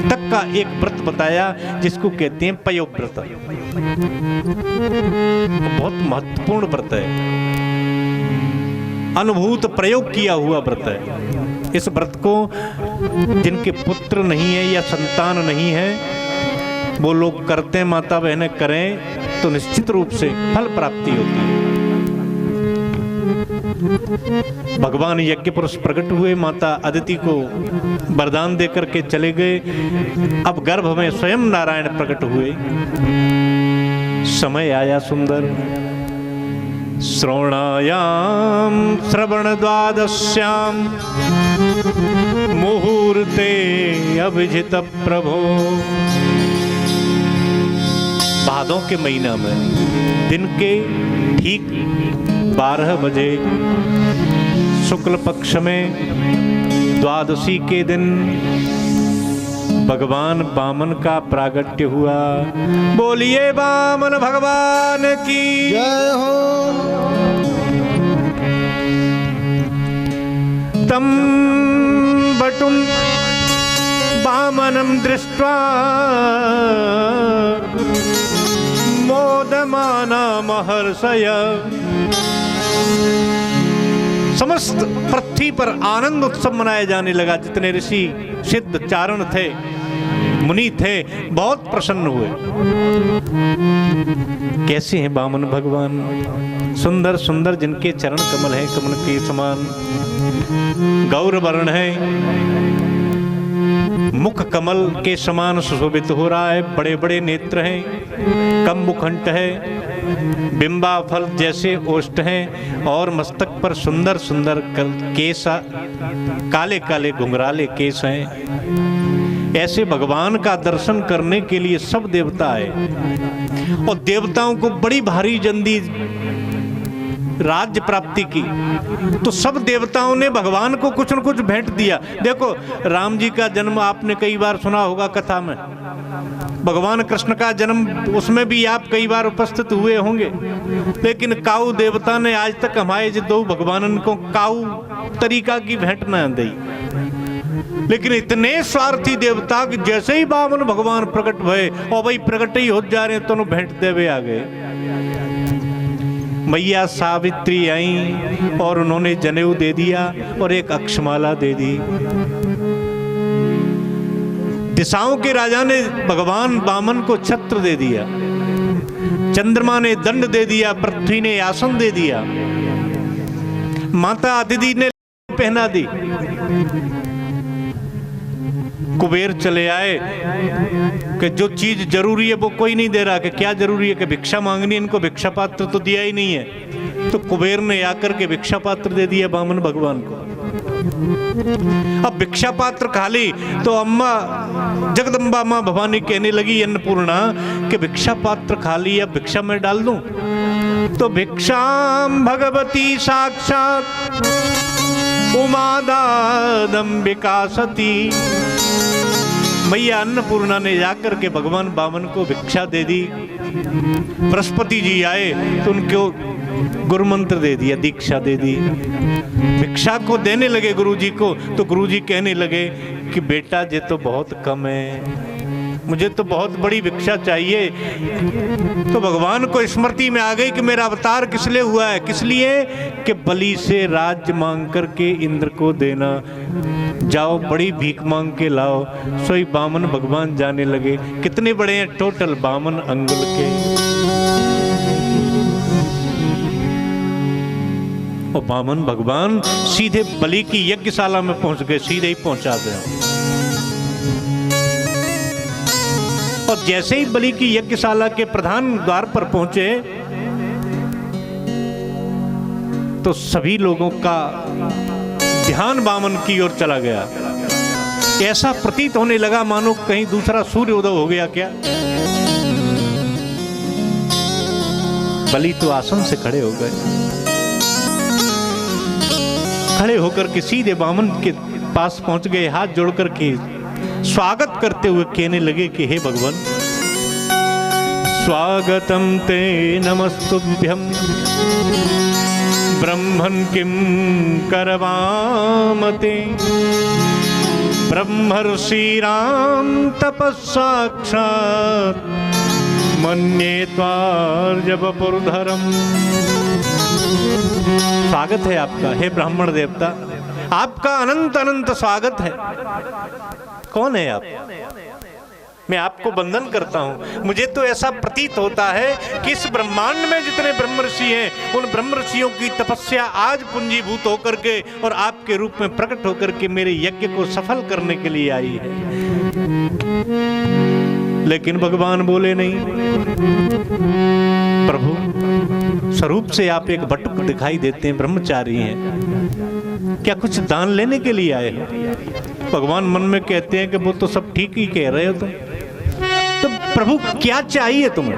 तक का एक व्रत बताया, जिसको कहते हैं पयोव्रत। बहुत महत्वपूर्ण व्रत है, अनुभूत प्रयोग किया हुआ व्रत है। इस व्रत को जिनके पुत्र नहीं है या संतान नहीं है, वो लोग करते हैं, माता बहनें करें तो निश्चित रूप से फल प्राप्ति होती है। भगवान यज्ञ पुरुष प्रकट हुए, माता अदिति को वरदान देकर के चले गए। अब गर्भ में स्वयं नारायण प्रकट हुए। समय आया सुंदर, श्रवणायाम श्रवण द्वादश्याम मुहूर्ते अभिजित प्रभो। भादों के महीना में दिन के ठीक 12 बजे शुक्ल पक्ष में द्वादशी के दिन भगवान वामन का प्रागट्य हुआ। बोलिए वामन भगवान की जय हो। तम बटुम वामनम दृष्ट्वा मोदमाना महर्षय। समस्त पृथ्वी पर आनंद उत्सव मनाया जाने लगा। जितने ऋषि सिद्ध चारण थे मुनि थे, बहुत प्रसन्न हुए। कैसे हैं वामन भगवान? सुंदर सुंदर जिनके चरण कमल हैं कमल के समान, गौर वर्ण है, मुख कमल के समान सुशोभित हो रहा है, बड़े बड़े नेत्र हैं, कम मुखंठ है, बिंबा फल जैसे ओष्ठ हैं और मस्तक पर सुंदर सुंदर केस, काले काले घुंघराले केस हैं। ऐसे भगवान का दर्शन करने के लिए सब देवता आए और देवताओं को बड़ी भारी जल्दी राज्य प्राप्ति की, तो सब देवताओं ने भगवान को कुछ न कुछ भेंट दिया। देखो राम जी का जन्म आपने कई बार सुना होगा कथा में, भगवान कृष्ण का जन्म उसमें भी आप कई बार उपस्थित हुए होंगे, लेकिन काऊ देवता ने आज तक हमारे जो दो भगवानन को काऊ तरीका की भेंट न दी। लेकिन इतने स्वार्थी देवता कि जैसे ही वामन भगवान प्रकट भये और वही प्रकट ही हो जा रहे तो भेंट देवे आ गए। मैया सावित्री आई और उन्होंने जनेऊ दे दिया और एक अक्षमाला दे दी। दिशाओं के राजा ने भगवान वामन को छत्र दे दिया, चंद्रमा ने दंड दे दिया, पृथ्वी ने आसन दे दिया, माता अदिति ने पहना दी। कुबेर चले आए कि जो चीज जरूरी है वो कोई नहीं दे रहा, कि क्या जरूरी है, कि भिक्षा मांगनी, इनको भिक्षा पात्र तो दिया ही नहीं है। तो कुबेर ने आकर के भिक्षा पात्र दे दिया वामन भगवान को। अब भिक्षा पात्र खाली तो अम्मा जगदम्बा माँ भवानी कहने लगी अन्नपूर्णा कि भिक्षा पात्र खाली, अब भिक्षा में डाल दूं? तो भिक्षाम भगवती साक्षात उमादादंबिका सती, मैया अन्नपूर्णा ने जाकर के भगवान वामन को भिक्षा दे दी। बृहस्पति जी आए तो उनको गुरु मंत्र दे दिया, दीक्षा दे दी। भिक्षा को देने लगे गुरुजी को, तो गुरुजी कहने लगे कि बेटा ये तो बहुत कम है, मुझे तो बहुत बड़ी भिक्षा चाहिए। तो भगवान को स्मृति में आ गई कि मेरा अवतार किस लिए हुआ है, किस लिए कि बलि से राज्य मांग करके इंद्र को देना, जाओ बड़ी भीख मांग के लाओ। सोई वामन भगवान जाने लगे। कितने बड़े हैं टोटल? वामन अंगुल के। और वामन भगवान सीधे बलि की यज्ञशाला में पहुंच गए, सीधे ही पहुंचा गए। और जैसे ही बलि की यज्ञशाला के प्रधान द्वार पर पहुंचे तो सभी लोगों का ध्यान वामन की ओर चला गया। ऐसा प्रतीत होने लगा मानो कहीं दूसरा सूर्य उदय हो गया क्या। बलि तो आसन से खड़े हो गए, खड़े होकर के सीधे वामन के पास पहुंच गए, हाथ जोड़कर के स्वागत करते हुए कहने लगे कि हे भगवान, स्वागतम ते नमस्तुभ्यं ब्रह्मन् किं करवामते, ब्रह्मर्षि राम तपस्साक्षात् मन्ये त्वार्जवपुरधरम्। स्वागत है आपका हे ब्राह्मण देवता, आपका अनंत अनंत स्वागत है। कौन है आप? मैं आपको वंदन करता हूं। मुझे तो ऐसा प्रतीत होता है कि इस ब्रह्मांड में जितने ब्रह्मर्षि हैं उन ब्रह्मर्षियों की तपस्या आज पूंजीभूत होकर के और आपके रूप में प्रकट होकर के मेरे यज्ञ को सफल करने के लिए आई है। लेकिन भगवान बोले नहीं। प्रभु स्वरूप से आप एक बटुक दिखाई देते हैं, ब्रह्मचारी हैं, क्या कुछ दान लेने के लिए आए हो? भगवान मन में कहते हैं कि वो तो सब ठीक ही कह रहे हो तुम, तो प्रभु क्या चाहिए तुम्हें?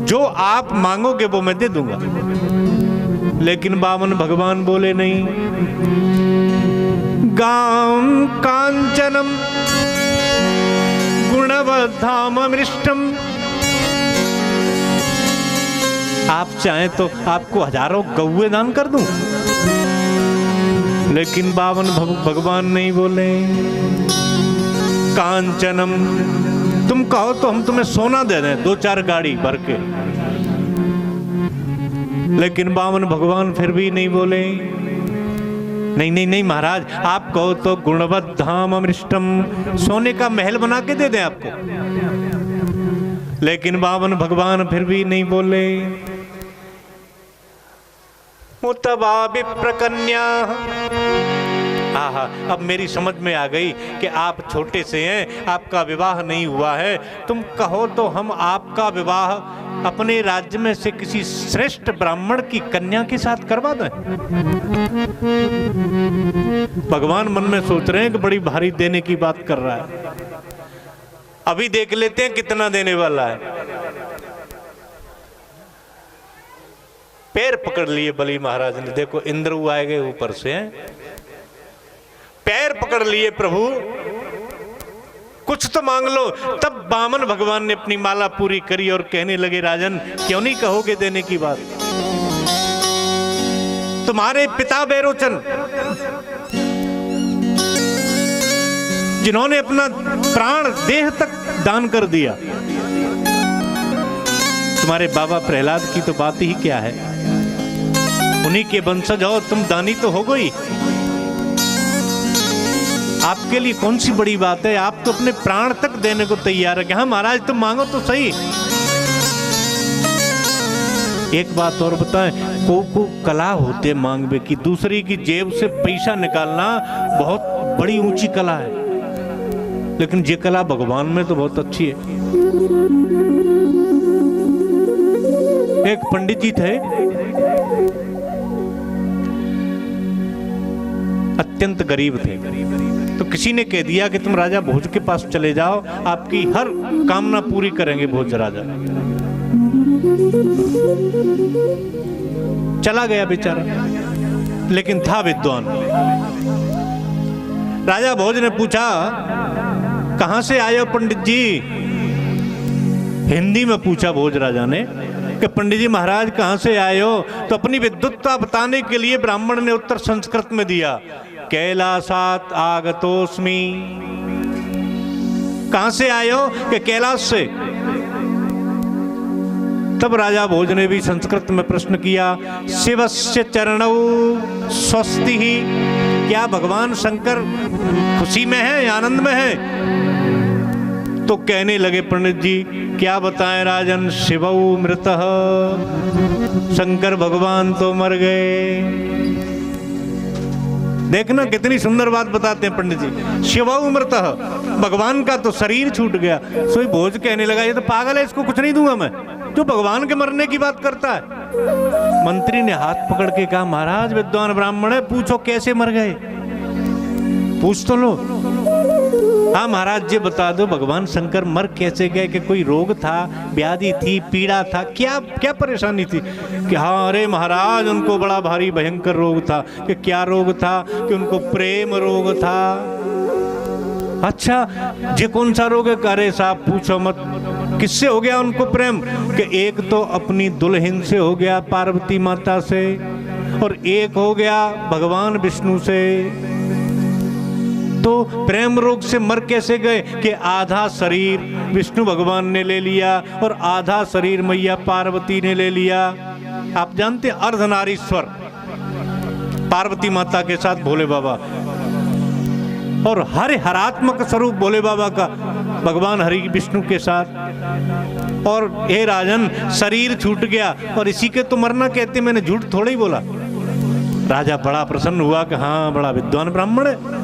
जो आप मांगोगे वो मैं दे दूंगा। लेकिन वामन भगवान बोले नहीं। गाम कांचनम गुणवद्धामृष्टम, आप चाहें तो आपको हजारों गौए दान कर दूं। लेकिन वामन भगवान नहीं बोले। कांचनम, तुम कहो तो हम तुम्हें सोना दे दें, 2-4 गाड़ी भर के। लेकिन वामन भगवान फिर भी नहीं बोले। नहीं नहीं नहीं महाराज, आप कहो तो गुणवत धाम अमृष्टम, सोने का महल बना के दे दें आपको। लेकिन बावन भगवान फिर भी नहीं बोले। मुतबा विप्रकन्या, आहा, अब मेरी समझ में आ गई कि आप छोटे से हैं, आपका विवाह नहीं हुआ है। तुम कहो तो हम आपका विवाह अपने राज्य में से किसी श्रेष्ठ ब्राह्मण की कन्या के साथ करवा दें। भगवान मन में सोच रहे हैं कि बड़ी भारी देने की बात कर रहा है, अभी देख लेते हैं कितना देने वाला है। पैर पकड़ लिए बलि महाराज ने, देखो इंद्र आए गए ऊपर से, पैर पकड़ लिए, प्रभु कुछ तो मांग लो। तब वामन भगवान ने अपनी माला पूरी करी और कहने लगे, राजन क्यों नहीं कहोगे देने की बात? तुम्हारे पिता बैरोचन, जिन्होंने अपना प्राण देह तक दान कर दिया, तुम्हारे बाबा प्रहलाद की तो बात ही क्या है, उन्हीं के वंशज हो, तुम दानी तो हो गई। आपके लिए कौन सी बड़ी बात है, आप तो अपने प्राण तक देने को तैयार है। हाँ महाराज तुम मांगो तो सही। एक बात और बताएं, को कला होते मांगवे की, दूसरी की जेब से पैसा निकालना बहुत बड़ी ऊंची कला है, लेकिन ये कला भगवान में तो बहुत अच्छी है। एक पंडित जी थे, अत्यंत गरीब थे, तो किसी ने कह दिया कि तुम राजा भोज के पास चले जाओ, आपकी हर कामना पूरी करेंगे भोज राजा। चला गया बेचारा, लेकिन था विद्वान। राजा भोज ने पूछा, कहां से आए हो पंडित जी? हिंदी में पूछा भोज राजा ने कि पंडित जी महाराज कहां से आए हो? तो अपनी विद्वत्ता बताने के लिए ब्राह्मण ने उत्तर संस्कृत में दिया, कैलासात आगतोस्मि। कहां से आए हो? कि कैलाश से। तब राजा भोज ने भी संस्कृत में प्रश्न किया, शिवस्य चरणौ स्वस्ति ही, क्या भगवान शंकर खुशी में है, आनंद में है? तो कहने लगे पंडित जी, क्या बताएं राजन, शिवौ मृतः, शंकर भगवान तो मर गए। देखना कितनी सुंदर बात बताते हैं पंडित जी, शिवौ मृतः, भगवान का तो शरीर छूट गया। सोई भोज कहने लगा, ये तो पागल है, इसको कुछ नहीं दूंगा मैं, जो भगवान के मरने की बात करता है। मंत्री ने हाथ पकड़ के कहा, महाराज विद्वान ब्राह्मण है, पूछो कैसे मर गए, पूछ तो लो। हाँ महाराज जी बता दो, भगवान शंकर मर कैसे गए? कि कोई रोग था, व्याधि थी, पीड़ा था, क्या क्या परेशानी थी? कि हाँ अरे महाराज उनको बड़ा भारी भयंकर रोग था। कि क्या रोग था? कि उनको प्रेम रोग था। अच्छा ये कौन सा रोग है? अरे साहब पूछो मत, किससे हो गया उनको प्रेम? कि एक तो अपनी दुल्हन से हो गया, पार्वती माता से, और एक हो गया भगवान विष्णु से। तो प्रेम रोग से मर कैसे गए? कि आधा शरीर विष्णु भगवान ने ले लिया और आधा शरीर मैया पार्वती ने ले लिया। आप जानते हैं अर्धनारीश्वर पार्वती माता के साथ भोले बाबा, और हरात्मक स्वरूप भोले बाबा का भगवान हरि विष्णु के साथ। और हे राजन शरीर छूट गया, और इसी के तो मरना कहते, मैंने झूठ थोड़ा ही बोला। राजा बड़ा प्रसन्न हुआ कि हाँ बड़ा विद्वान ब्राह्मण है।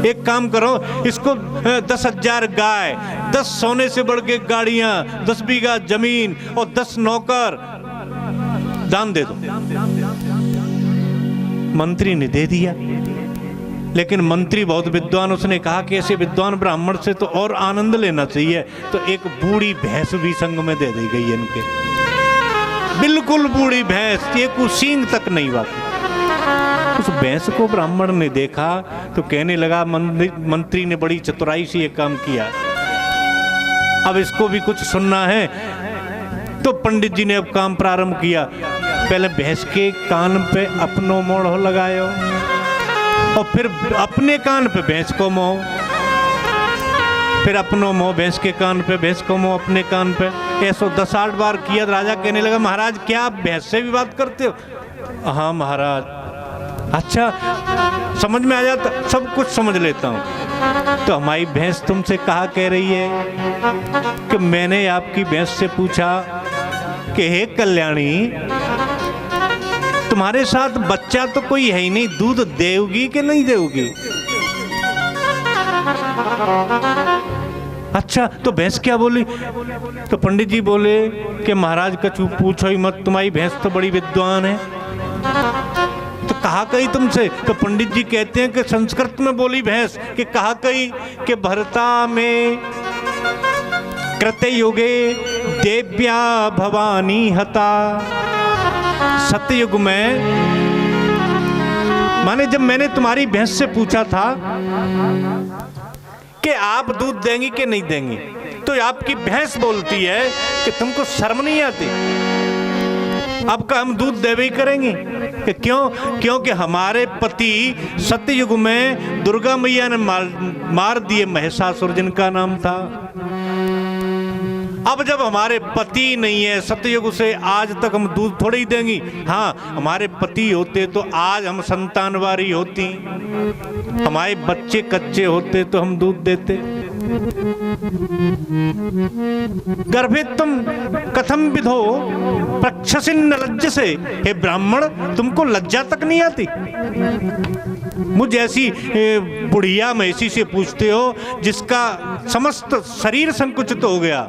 एक काम करो, इसको 10,000 गाय, 10 सोने से बढ़ के गाड़ियां, 10 बीघा जमीन और 10 नौकर दान दे दो। मंत्री ने दे दिया, लेकिन मंत्री बहुत विद्वान, उसने कहा कि ऐसे विद्वान ब्राह्मण से तो और आनंद लेना चाहिए। तो एक बूढ़ी भैंस भी संग में दे दी गई इनके, बिल्कुल बूढ़ी भैंस, एक सींग तक नहीं बाकी। उस भैंस को ब्राह्मण ने देखा तो कहने लगा, मंत्री ने बड़ी चतुराई से ये काम किया, अब इसको भी कुछ सुनना है। तो पंडित जी ने अब काम प्रारंभ किया। पहले भैंस के कान पे अपनो मोड़ लगायो, और फिर अपने कान पे भैंस को मोह, फिर अपनो मोह भैंस के कान पे, भैंस को मोह अपने कान पे। ऐसा 10-8 बार किया। राजा कहने लगा, महाराज क्या आप भैंस से भी बात करते हो? हाँ महाराज। अच्छा समझ में आ जाता, सब कुछ समझ लेता हूं। तो हमारी भैंस तुमसे कहा कह रही है कि मैंने आपकी भैंस से पूछा कि हे कल्याणी, तुम्हारे साथ बच्चा तो कोई है ही नहीं, दूध देगी कि नहीं देगी? अच्छा तो भैंस क्या बोली? तो पंडित जी बोले कि महाराज कछु पूछो ही मत, तुम्हारी भैंस तो बड़ी विद्वान है। तो कहा कही तुमसे? तो पंडित जी कहते हैं कि संस्कृत में बोली भैंस कि कहा कही कि भरता में कृते युगे देव्या भवानी हता। सतयुग में, माने जब मैंने तुम्हारी भैंस से पूछा था कि आप दूध देंगी कि नहीं देंगी, तो आपकी भैंस बोलती है कि तुमको शर्म नहीं आती, अब का हम दूध देवे ही करेंगे। कि क्यों? क्योंकि हमारे पति सतयुग में दुर्गा मैया ने मार दिए महिषासुर जिनका नाम था। अब जब हमारे पति नहीं है सतयुग से आज तक हम दूध थोड़ी ही देंगी। हाँ, हमारे पति होते तो आज हम संतानवारी होती, हमारे बच्चे कच्चे होते तो हम दूध देते। गर्भे तुम कथम विधो प्रक्षसिन लज्ज से, हे ब्राह्मण तुमको लज्जा तक नहीं आती? मुझ ऐसी बुढ़िया महिषी से पूछते हो जिसका समस्त शरीर संकुचित हो गया।